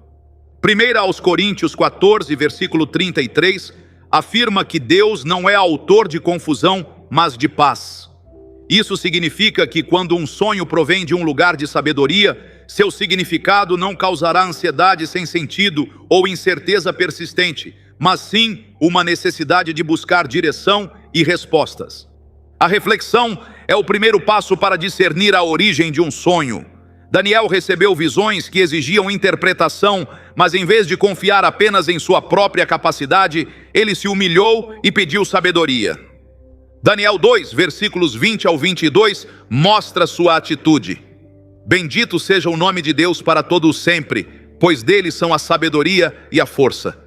1 aos Coríntios 14, versículo 33, afirma que Deus não é autor de confusão, mas de paz. Isso significa que quando um sonho provém de um lugar de sabedoria, seu significado não causará ansiedade sem sentido ou incerteza persistente, mas sim uma necessidade de buscar direção e respostas. A reflexão é o primeiro passo para discernir a origem de um sonho. Daniel recebeu visões que exigiam interpretação, mas em vez de confiar apenas em sua própria capacidade, ele se humilhou e pediu sabedoria. Daniel 2, versículos 20 ao 22, mostra sua atitude. Bendito seja o nome de Deus para todo sempre, pois dele são a sabedoria e a força.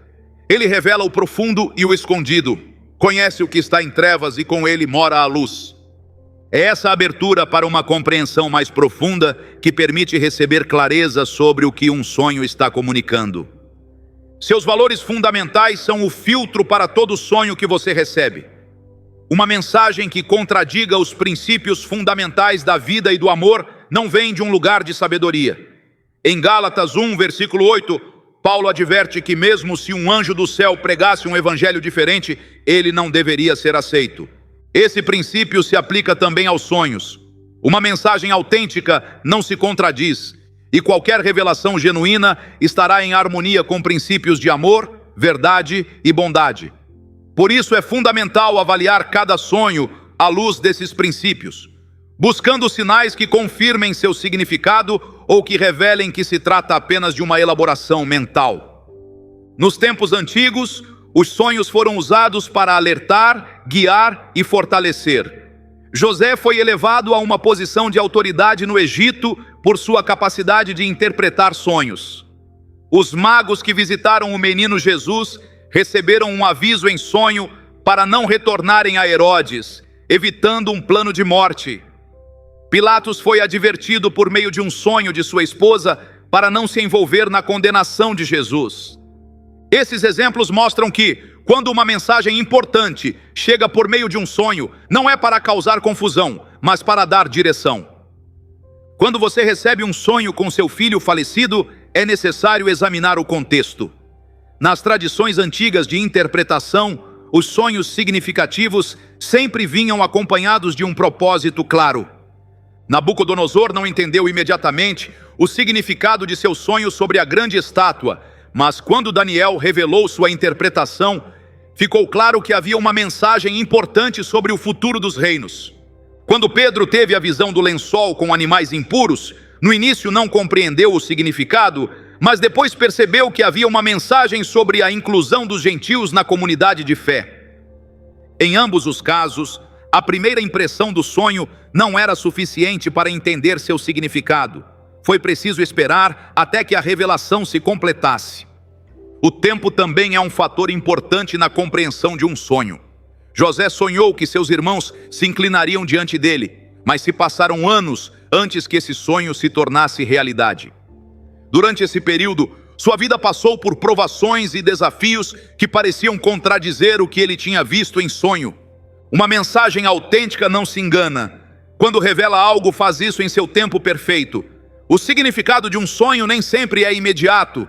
Ele revela o profundo e o escondido, conhece o que está em trevas e com ele mora a luz. É essa abertura para uma compreensão mais profunda que permite receber clareza sobre o que um sonho está comunicando. Seus valores fundamentais são o filtro para todo sonho que você recebe. Uma mensagem que contradiga os princípios fundamentais da vida e do amor não vem de um lugar de sabedoria. Em Gálatas 1, versículo 8, Paulo adverte que mesmo se um anjo do céu pregasse um evangelho diferente, ele não deveria ser aceito. Esse princípio se aplica também aos sonhos. Uma mensagem autêntica não se contradiz, e qualquer revelação genuína estará em harmonia com princípios de amor, verdade e bondade. Por isso é fundamental avaliar cada sonho à luz desses princípios, buscando sinais que confirmem seu significado ou que revelem que se trata apenas de uma elaboração mental. Nos tempos antigos, os sonhos foram usados para alertar, guiar e fortalecer. José foi elevado a uma posição de autoridade no Egito por sua capacidade de interpretar sonhos. Os magos que visitaram o menino Jesus receberam um aviso em sonho para não retornarem a Herodes, evitando um plano de morte. Pilatos foi advertido por meio de um sonho de sua esposa para não se envolver na condenação de Jesus. Esses exemplos mostram que, quando uma mensagem importante chega por meio de um sonho, não é para causar confusão, mas para dar direção. Quando você recebe um sonho com seu filho falecido, é necessário examinar o contexto. Nas tradições antigas de interpretação, os sonhos significativos sempre vinham acompanhados de um propósito claro. Nabucodonosor não entendeu imediatamente o significado de seu sonho sobre a grande estátua, mas quando Daniel revelou sua interpretação, ficou claro que havia uma mensagem importante sobre o futuro dos reinos. Quando Pedro teve a visão do lençol com animais impuros, no início não compreendeu o significado, mas depois percebeu que havia uma mensagem sobre a inclusão dos gentios na comunidade de fé. Em ambos os casos, a primeira impressão do sonho não era suficiente para entender seu significado. Foi preciso esperar até que a revelação se completasse. O tempo também é um fator importante na compreensão de um sonho. José sonhou que seus irmãos se inclinariam diante dele, mas se passaram anos antes que esse sonho se tornasse realidade. Durante esse período, sua vida passou por provações e desafios que pareciam contradizer o que ele tinha visto em sonho. Uma mensagem autêntica não se engana. Quando revela algo, faz isso em seu tempo perfeito. O significado de um sonho nem sempre é imediato.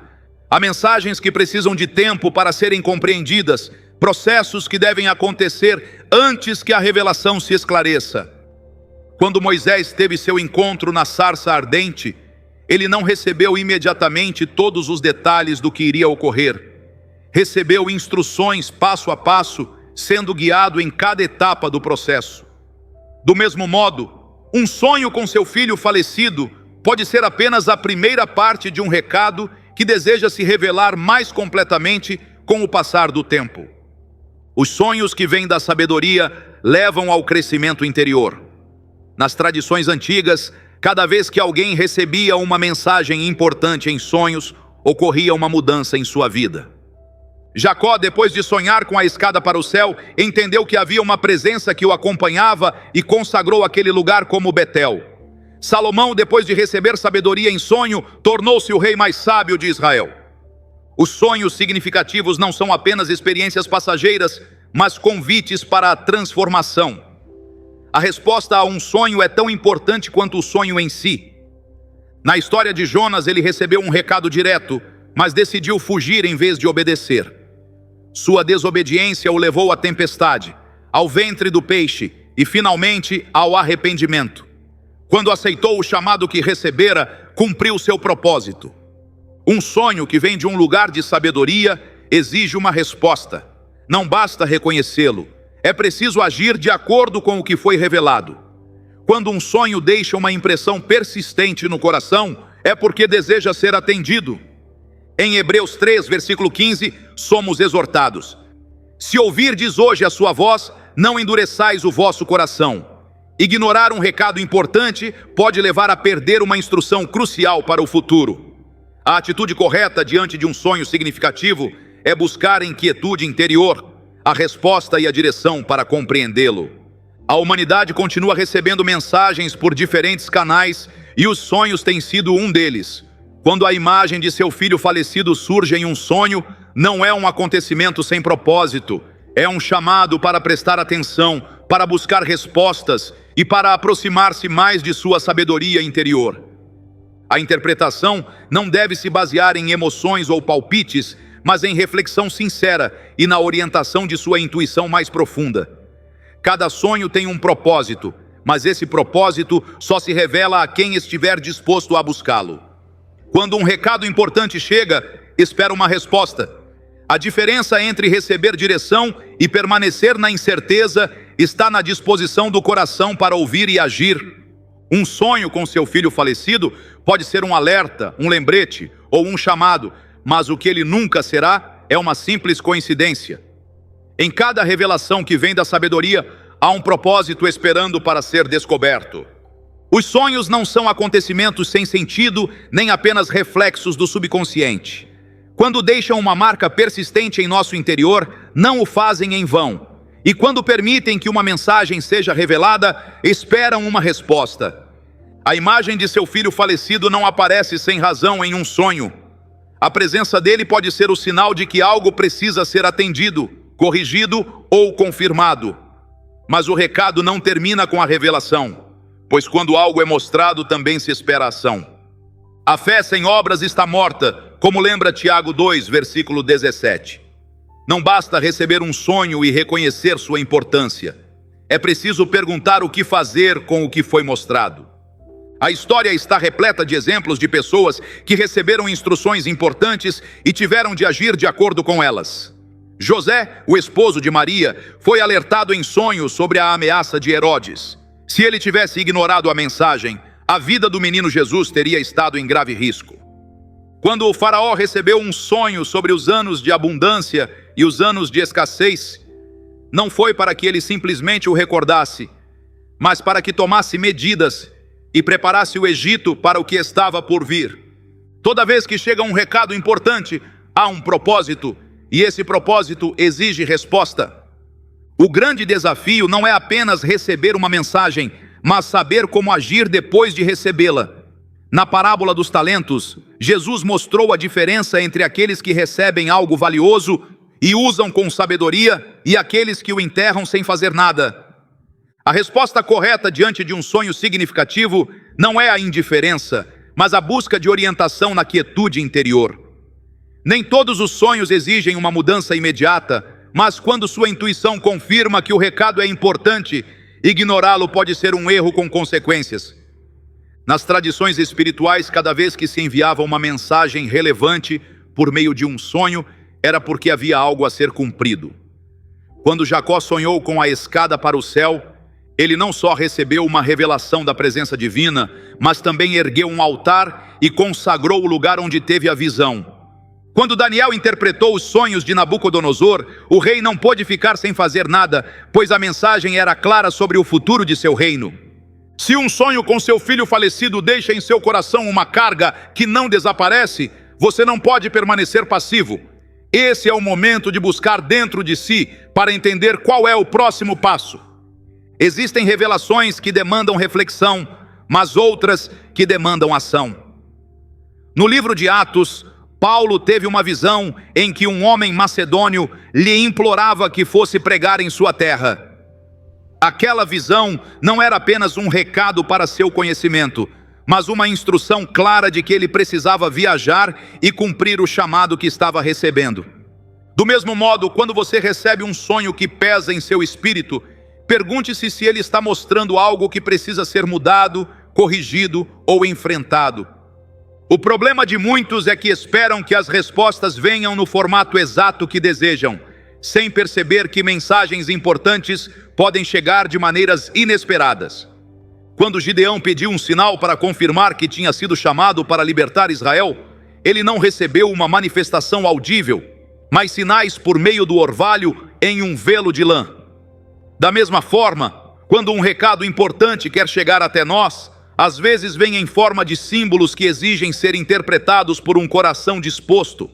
Há mensagens que precisam de tempo para serem compreendidas, processos que devem acontecer antes que a revelação se esclareça. Quando Moisés teve seu encontro na sarça ardente, ele não recebeu imediatamente todos os detalhes do que iria ocorrer. Recebeu instruções passo a passo, sendo guiado em cada etapa do processo. Do mesmo modo, um sonho com seu filho falecido pode ser apenas a primeira parte de um recado que deseja se revelar mais completamente com o passar do tempo. Os sonhos que vêm da sabedoria levam ao crescimento interior. Nas tradições antigas, cada vez que alguém recebia uma mensagem importante em sonhos, ocorria uma mudança em sua vida. Jacó, depois de sonhar com a escada para o céu, entendeu que havia uma presença que o acompanhava e consagrou aquele lugar como Betel. Salomão, depois de receber sabedoria em sonho, tornou-se o rei mais sábio de Israel. Os sonhos significativos não são apenas experiências passageiras, mas convites para a transformação. A resposta a um sonho é tão importante quanto o sonho em si. Na história de Jonas, ele recebeu um recado direto, mas decidiu fugir em vez de obedecer. Sua desobediência o levou à tempestade, ao ventre do peixe e, finalmente, ao arrependimento. Quando aceitou o chamado que recebera, cumpriu seu propósito. Um sonho que vem de um lugar de sabedoria exige uma resposta. Não basta reconhecê-lo. É preciso agir de acordo com o que foi revelado. Quando um sonho deixa uma impressão persistente no coração, é porque deseja ser atendido. Em Hebreus 3, versículo 15, somos exortados: se ouvirdes hoje a sua voz, não endureçais o vosso coração. Ignorar um recado importante pode levar a perder uma instrução crucial para o futuro. A atitude correta diante de um sonho significativo é buscar em quietude interior a resposta e a direção para compreendê-lo. A humanidade continua recebendo mensagens por diferentes canais e os sonhos têm sido um deles. Quando a imagem de seu filho falecido surge em um sonho, não é um acontecimento sem propósito. É um chamado para prestar atenção, para buscar respostas e para aproximar-se mais de sua sabedoria interior. A interpretação não deve se basear em emoções ou palpites, mas em reflexão sincera e na orientação de sua intuição mais profunda. Cada sonho tem um propósito, mas esse propósito só se revela a quem estiver disposto a buscá-lo. Quando um recado importante chega, espera uma resposta. A diferença entre receber direção e permanecer na incerteza está na disposição do coração para ouvir e agir. Um sonho com seu filho falecido pode ser um alerta, um lembrete ou um chamado, mas o que ele nunca será é uma simples coincidência. Em cada revelação que vem da sabedoria, há um propósito esperando para ser descoberto. Os sonhos não são acontecimentos sem sentido, nem apenas reflexos do subconsciente. Quando deixam uma marca persistente em nosso interior, não o fazem em vão. E quando permitem que uma mensagem seja revelada, esperam uma resposta. A imagem de seu filho falecido não aparece sem razão em um sonho. A presença dele pode ser o sinal de que algo precisa ser atendido, corrigido ou confirmado. Mas o recado não termina com a revelação, pois quando algo é mostrado, também se espera ação. A fé sem obras está morta, como lembra Tiago 2, versículo 17. Não basta receber um sonho e reconhecer sua importância. É preciso perguntar o que fazer com o que foi mostrado. A história está repleta de exemplos de pessoas que receberam instruções importantes e tiveram de agir de acordo com elas. José, o esposo de Maria, foi alertado em sonhos sobre a ameaça de Herodes. Se ele tivesse ignorado a mensagem, a vida do menino Jesus teria estado em grave risco. Quando o faraó recebeu um sonho sobre os anos de abundância e os anos de escassez, não foi para que ele simplesmente o recordasse, mas para que tomasse medidas e preparasse o Egito para o que estava por vir. Toda vez que chega um recado importante, há um propósito, e esse propósito exige resposta. O grande desafio não é apenas receber uma mensagem, mas saber como agir depois de recebê-la. Na parábola dos talentos, Jesus mostrou a diferença entre aqueles que recebem algo valioso e usam com sabedoria e aqueles que o enterram sem fazer nada. A resposta correta diante de um sonho significativo não é a indiferença, mas a busca de orientação na quietude interior. Nem todos os sonhos exigem uma mudança imediata, mas quando sua intuição confirma que o recado é importante, ignorá-lo pode ser um erro com consequências. Nas tradições espirituais, cada vez que se enviava uma mensagem relevante por meio de um sonho, era porque havia algo a ser cumprido. Quando Jacó sonhou com a escada para o céu, ele não só recebeu uma revelação da presença divina, mas também ergueu um altar e consagrou o lugar onde teve a visão. Quando Daniel interpretou os sonhos de Nabucodonosor, o rei não pôde ficar sem fazer nada, pois a mensagem era clara sobre o futuro de seu reino. Se um sonho com seu filho falecido deixa em seu coração uma carga que não desaparece, você não pode permanecer passivo. Esse é o momento de buscar dentro de si para entender qual é o próximo passo. Existem revelações que demandam reflexão, mas outras que demandam ação. No livro de Atos, Paulo teve uma visão em que um homem macedônio lhe implorava que fosse pregar em sua terra. Aquela visão não era apenas um recado para seu conhecimento, mas uma instrução clara de que ele precisava viajar e cumprir o chamado que estava recebendo. Do mesmo modo, quando você recebe um sonho que pesa em seu espírito, pergunte-se se ele está mostrando algo que precisa ser mudado, corrigido ou enfrentado. O problema de muitos é que esperam que as respostas venham no formato exato que desejam, sem perceber que mensagens importantes podem chegar de maneiras inesperadas. Quando Gideão pediu um sinal para confirmar que tinha sido chamado para libertar Israel, ele não recebeu uma manifestação audível, mas sinais por meio do orvalho em um velo de lã. Da mesma forma, quando um recado importante quer chegar até nós, às vezes vem em forma de símbolos que exigem ser interpretados por um coração disposto.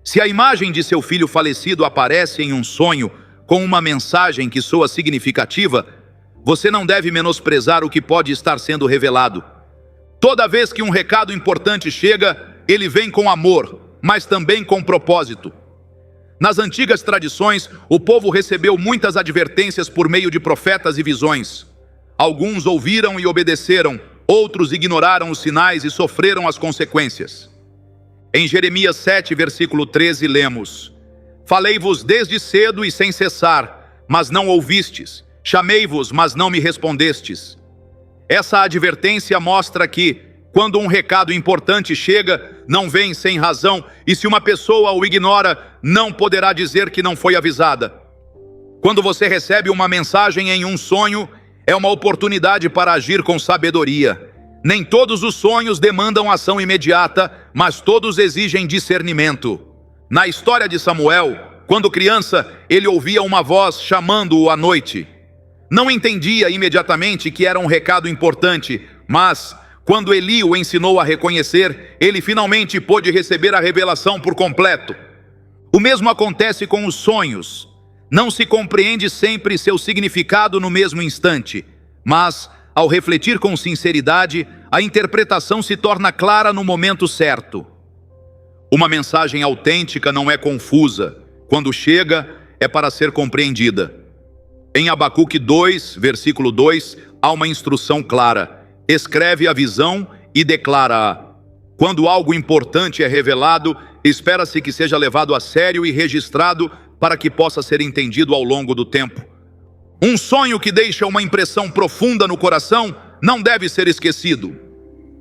Se a imagem de seu filho falecido aparece em um sonho com uma mensagem que soa significativa, você não deve menosprezar o que pode estar sendo revelado. Toda vez que um recado importante chega, ele vem com amor, mas também com propósito. Nas antigas tradições, o povo recebeu muitas advertências por meio de profetas e visões. Alguns ouviram e obedeceram, outros ignoraram os sinais e sofreram as consequências. Em Jeremias 7, versículo 13, lemos: Falei-vos desde cedo e sem cessar, mas não ouvistes. Chamei-vos, mas não me respondestes. Essa advertência mostra que, quando um recado importante chega, não vem sem razão, e se uma pessoa o ignora, não poderá dizer que não foi avisada. Quando você recebe uma mensagem em um sonho, é uma oportunidade para agir com sabedoria. Nem todos os sonhos demandam ação imediata, mas todos exigem discernimento. Na história de Samuel, quando criança, ele ouvia uma voz chamando-o à noite. Não entendia imediatamente que era um recado importante, mas, quando Eli o ensinou a reconhecer, ele finalmente pôde receber a revelação por completo. O mesmo acontece com os sonhos. Não se compreende sempre seu significado no mesmo instante, mas, ao refletir com sinceridade, a interpretação se torna clara no momento certo. Uma mensagem autêntica não é confusa. Quando chega, é para ser compreendida. Em Abacuque 2, versículo 2, há uma instrução clara. Escreve a visão e declara-a. Quando algo importante é revelado, espera-se que seja levado a sério e registrado para que possa ser entendido ao longo do tempo. Um sonho que deixa uma impressão profunda no coração não deve ser esquecido.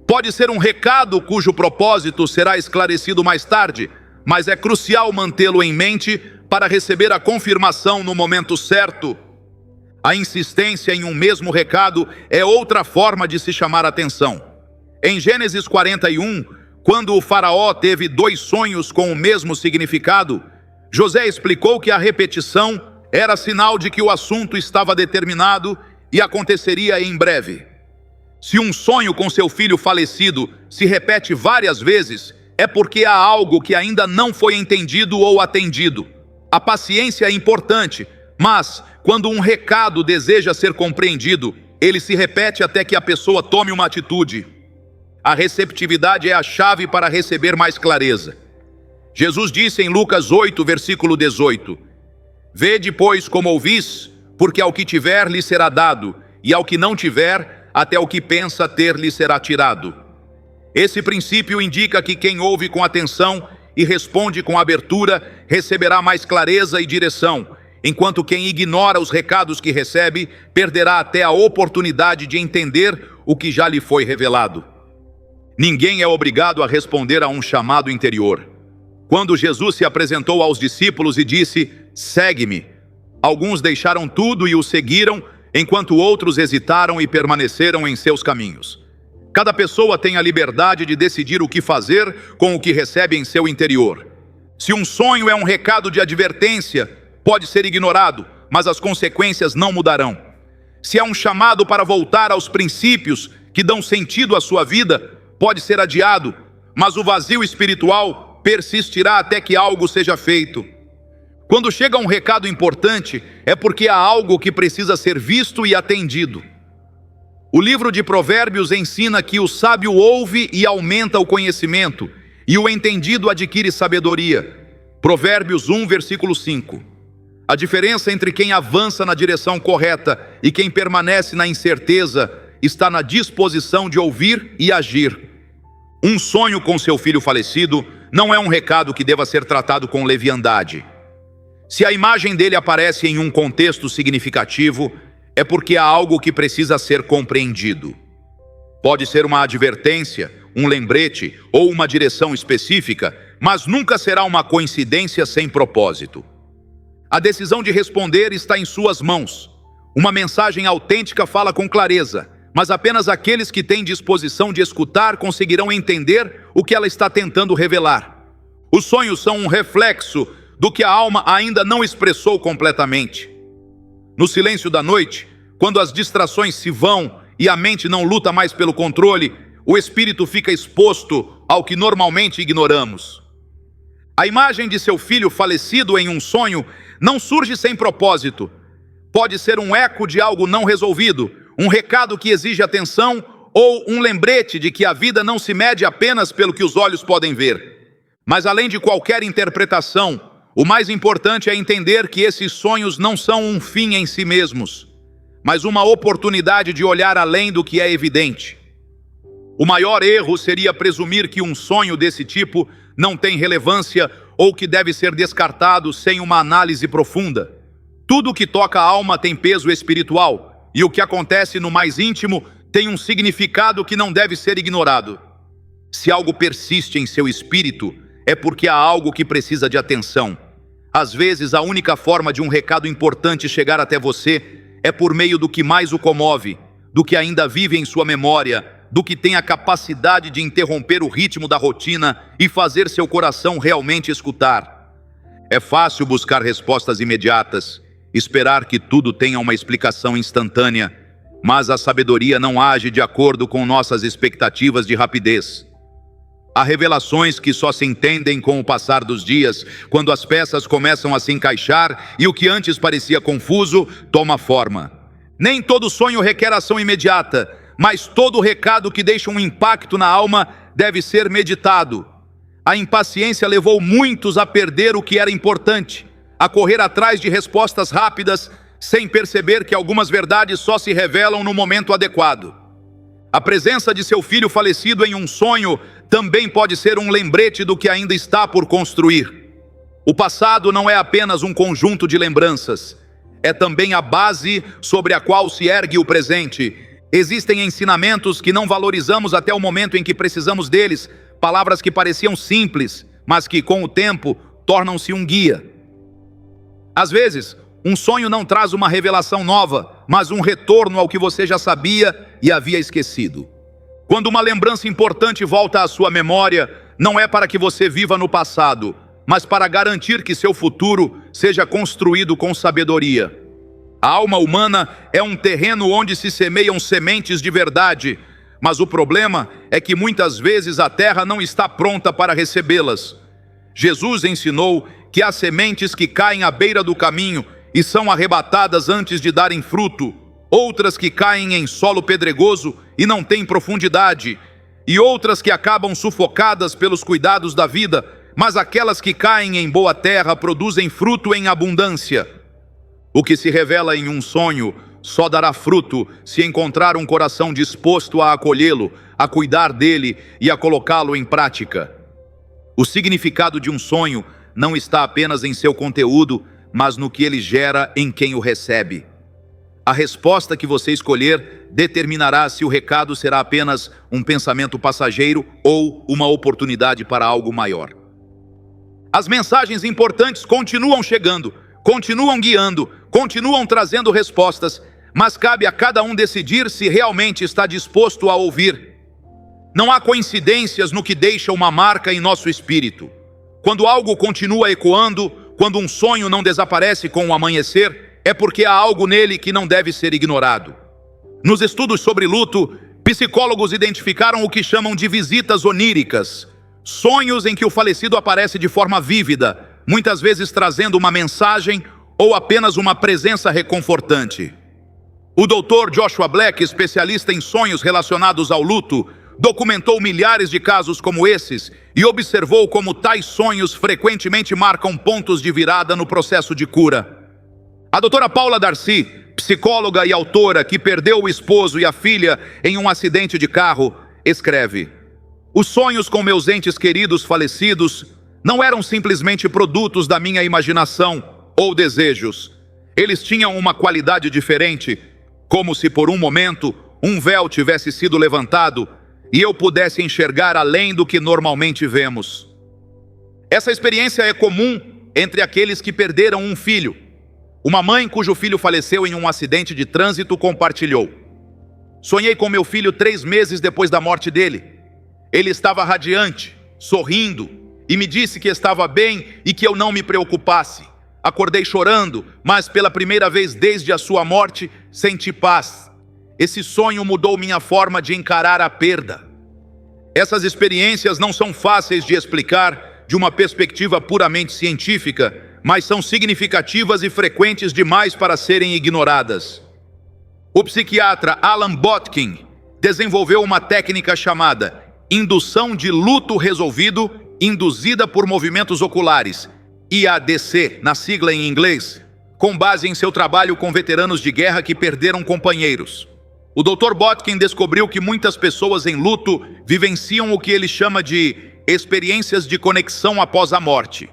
Pode ser um recado cujo propósito será esclarecido mais tarde, mas é crucial mantê-lo em mente para receber a confirmação no momento certo. A insistência em um mesmo recado é outra forma de se chamar a atenção. Em Gênesis 41, quando o faraó teve 2 sonhos com o mesmo significado, José explicou que a repetição era sinal de que o assunto estava determinado e aconteceria em breve. Se um sonho com seu filho falecido se repete várias vezes, é porque há algo que ainda não foi entendido ou atendido. A paciência é importante, mas, quando um recado deseja ser compreendido, ele se repete até que a pessoa tome uma atitude. A receptividade é a chave para receber mais clareza. Jesus disse em Lucas 8, versículo 18: Vede, pois, como ouvis, porque ao que tiver lhe será dado, e ao que não tiver, até o que pensa ter lhe será tirado. Esse princípio indica que quem ouve com atenção e responde com abertura receberá mais clareza e direção, enquanto quem ignora os recados que recebe perderá até a oportunidade de entender o que já lhe foi revelado. Ninguém é obrigado a responder a um chamado interior. Quando Jesus se apresentou aos discípulos e disse: Segue-me, alguns deixaram tudo e o seguiram, enquanto outros hesitaram e permaneceram em seus caminhos. Cada pessoa tem a liberdade de decidir o que fazer com o que recebe em seu interior. Se um sonho é um recado de advertência, pode ser ignorado, mas as consequências não mudarão. Se é um chamado para voltar aos princípios que dão sentido à sua vida, pode ser adiado, mas o vazio espiritual persistirá até que algo seja feito. Quando chega um recado importante, é porque há algo que precisa ser visto e atendido. O livro de Provérbios ensina que o sábio ouve e aumenta o conhecimento, e o entendido adquire sabedoria. Provérbios 1, versículo 5. A diferença entre quem avança na direção correta e quem permanece na incerteza está na disposição de ouvir e agir. Um sonho com seu filho falecido não é um recado que deva ser tratado com leviandade. Se a imagem dele aparece em um contexto significativo, é porque há algo que precisa ser compreendido. Pode ser uma advertência, um lembrete ou uma direção específica, mas nunca será uma coincidência sem propósito. A decisão de responder está em suas mãos. Uma mensagem autêntica fala com clareza, mas apenas aqueles que têm disposição de escutar conseguirão entender o que ela está tentando revelar. Os sonhos são um reflexo do que a alma ainda não expressou completamente. No silêncio da noite, quando as distrações se vão e a mente não luta mais pelo controle, o espírito fica exposto ao que normalmente ignoramos. A imagem de seu filho falecido em um sonho não surge sem propósito. Pode ser um eco de algo não resolvido, um recado que exige atenção ou um lembrete de que a vida não se mede apenas pelo que os olhos podem ver. Mas além de qualquer interpretação, O mais importante é entender que esses sonhos não são um fim em si mesmos, mas uma oportunidade de olhar além do que é evidente. O maior erro seria presumir que um sonho desse tipo não tem relevância ou que deve ser descartado sem uma análise profunda. Tudo que toca a alma tem peso espiritual, e o que acontece no mais íntimo tem um significado que não deve ser ignorado. Se algo persiste em seu espírito, é porque há algo que precisa de atenção. Às vezes, a única forma de um recado importante chegar até você é por meio do que mais o comove, do que ainda vive em sua memória, do que tem a capacidade de interromper o ritmo da rotina e fazer seu coração realmente escutar. É fácil buscar respostas imediatas, esperar que tudo tenha uma explicação instantânea, mas a sabedoria não age de acordo com nossas expectativas de rapidez. Há revelações que só se entendem com o passar dos dias, quando as peças começam a se encaixar e o que antes parecia confuso toma forma. Nem todo sonho requer ação imediata, mas todo recado que deixa um impacto na alma deve ser meditado. A impaciência levou muitos a perder o que era importante, a correr atrás de respostas rápidas, sem perceber que algumas verdades só se revelam no momento adequado. A presença de seu filho falecido em um sonho também pode ser um lembrete do que ainda está por construir. O passado não é apenas um conjunto de lembranças, é também a base sobre a qual se ergue o presente. Existem ensinamentos que não valorizamos até o momento em que precisamos deles, palavras que pareciam simples, mas que, com o tempo, tornam-se um guia. Às vezes, um sonho não traz uma revelação nova, mas um retorno ao que você já sabia e havia esquecido. Quando uma lembrança importante volta à sua memória, não é para que você viva no passado, mas para garantir que seu futuro seja construído com sabedoria. A alma humana é um terreno onde se semeiam sementes de verdade, mas o problema é que muitas vezes a terra não está pronta para recebê-las. Jesus ensinou que há sementes que caem à beira do caminho e são arrebatadas antes de darem fruto, outras que caem em solo pedregoso e não têm profundidade, e outras que acabam sufocadas pelos cuidados da vida, mas aquelas que caem em boa terra produzem fruto em abundância. O que se revela em um sonho só dará fruto se encontrar um coração disposto a acolhê-lo, a cuidar dele e a colocá-lo em prática. O significado de um sonho não está apenas em seu conteúdo, mas no que ele gera em quem o recebe. A resposta que você escolher determinará se o recado será apenas um pensamento passageiro ou uma oportunidade para algo maior. As mensagens importantes continuam chegando, continuam guiando, continuam trazendo respostas, mas cabe a cada um decidir se realmente está disposto a ouvir. Não há coincidências no que deixa uma marca em nosso espírito. Quando algo continua ecoando, quando um sonho não desaparece com o amanhecer, é porque há algo nele que não deve ser ignorado. Nos estudos sobre luto, psicólogos identificaram o que chamam de visitas oníricas, sonhos em que o falecido aparece de forma vívida, muitas vezes trazendo uma mensagem ou apenas uma presença reconfortante. O Dr. Joshua Black, especialista em sonhos relacionados ao luto, documentou milhares de casos como esses e observou como tais sonhos frequentemente marcam pontos de virada no processo de cura. A doutora Paula Darcy, psicóloga e autora que perdeu o esposo e a filha em um acidente de carro, escreve: "Os sonhos com meus entes queridos falecidos não eram simplesmente produtos da minha imaginação ou desejos. Eles tinham uma qualidade diferente, como se por um momento um véu tivesse sido levantado e eu pudesse enxergar além do que normalmente vemos." Essa experiência é comum entre aqueles que perderam um filho. Uma mãe cujo filho faleceu em um acidente de trânsito compartilhou: "Sonhei com meu filho 3 meses depois da morte dele. Ele estava radiante, sorrindo, e me disse que estava bem e que eu não me preocupasse. Acordei chorando, mas pela primeira vez desde a sua morte, senti paz. Esse sonho mudou minha forma de encarar a perda." Essas experiências não são fáceis de explicar de uma perspectiva puramente científica, mas são significativas e frequentes demais para serem ignoradas. O psiquiatra Alan Botkin desenvolveu uma técnica chamada indução de luto resolvido, induzida por movimentos oculares, IADC, na sigla em inglês, com base em seu trabalho com veteranos de guerra que perderam companheiros. O Dr. Botkin descobriu que muitas pessoas em luto vivenciam o que ele chama de experiências de conexão após a morte,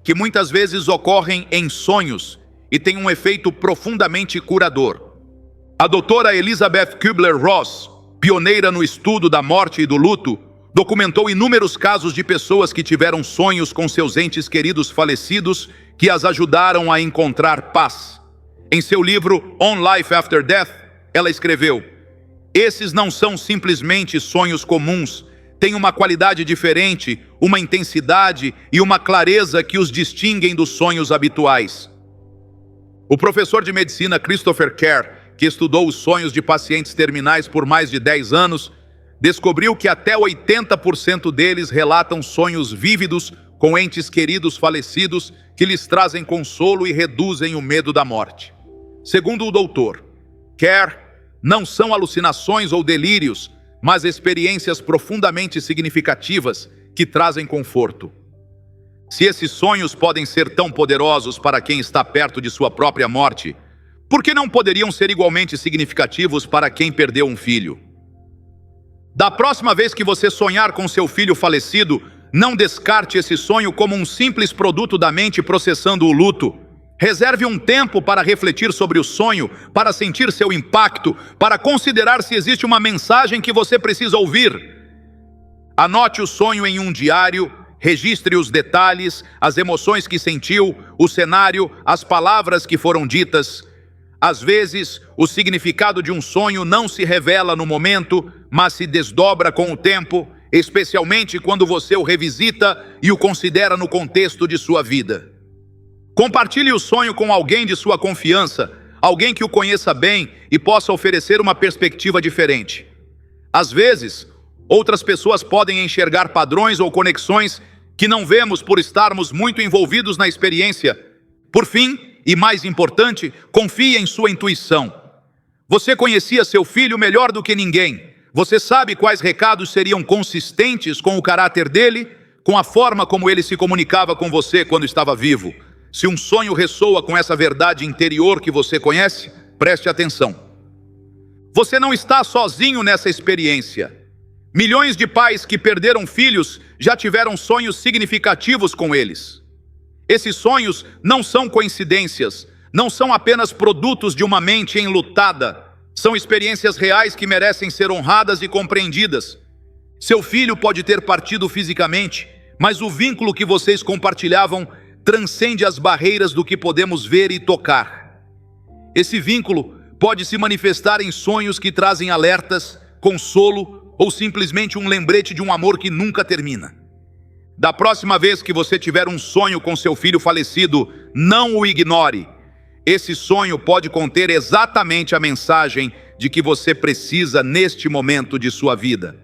que muitas vezes ocorrem em sonhos e têm um efeito profundamente curador. A doutora Elizabeth Kubler-Ross, pioneira no estudo da morte e do luto, documentou inúmeros casos de pessoas que tiveram sonhos com seus entes queridos falecidos que as ajudaram a encontrar paz. Em seu livro On Life After Death, ela escreveu: "Esses não são simplesmente sonhos comuns, têm uma qualidade diferente, uma intensidade e uma clareza que os distinguem dos sonhos habituais." O professor de medicina Christopher Kerr, que estudou os sonhos de pacientes terminais por mais de 10 anos, descobriu que até 80% deles relatam sonhos vívidos com entes queridos falecidos que lhes trazem consolo e reduzem o medo da morte. Segundo o doutor Kerr, não são alucinações ou delírios, mas experiências profundamente significativas que trazem conforto. Se esses sonhos podem ser tão poderosos para quem está perto de sua própria morte, por que não poderiam ser igualmente significativos para quem perdeu um filho? Da próxima vez que você sonhar com seu filho falecido, não descarte esse sonho como um simples produto da mente processando o luto. Reserve um tempo para refletir sobre o sonho, para sentir seu impacto, para considerar se existe uma mensagem que você precisa ouvir. Anote o sonho em um diário, registre os detalhes, as emoções que sentiu, o cenário, as palavras que foram ditas. Às vezes, o significado de um sonho não se revela no momento, mas se desdobra com o tempo, especialmente quando você o revisita e o considera no contexto de sua vida. Compartilhe o sonho com alguém de sua confiança, alguém que o conheça bem e possa oferecer uma perspectiva diferente. Às vezes, outras pessoas podem enxergar padrões ou conexões que não vemos por estarmos muito envolvidos na experiência. Por fim, e mais importante, confie em sua intuição. Você conhecia seu filho melhor do que ninguém. Você sabe quais recados seriam consistentes com o caráter dele, com a forma como ele se comunicava com você quando estava vivo. Se um sonho ressoa com essa verdade interior que você conhece, preste atenção. Você não está sozinho nessa experiência. Milhões de pais que perderam filhos já tiveram sonhos significativos com eles. Esses sonhos não são coincidências, não são apenas produtos de uma mente enlutada. São experiências reais que merecem ser honradas e compreendidas. Seu filho pode ter partido fisicamente, mas o vínculo que vocês compartilhavam transcende as barreiras do que podemos ver e tocar. Esse vínculo pode se manifestar em sonhos que trazem alertas, consolo ou simplesmente um lembrete de um amor que nunca termina. Da próxima vez que você tiver um sonho com seu filho falecido, não o ignore. Esse sonho pode conter exatamente a mensagem de que você precisa neste momento de sua vida.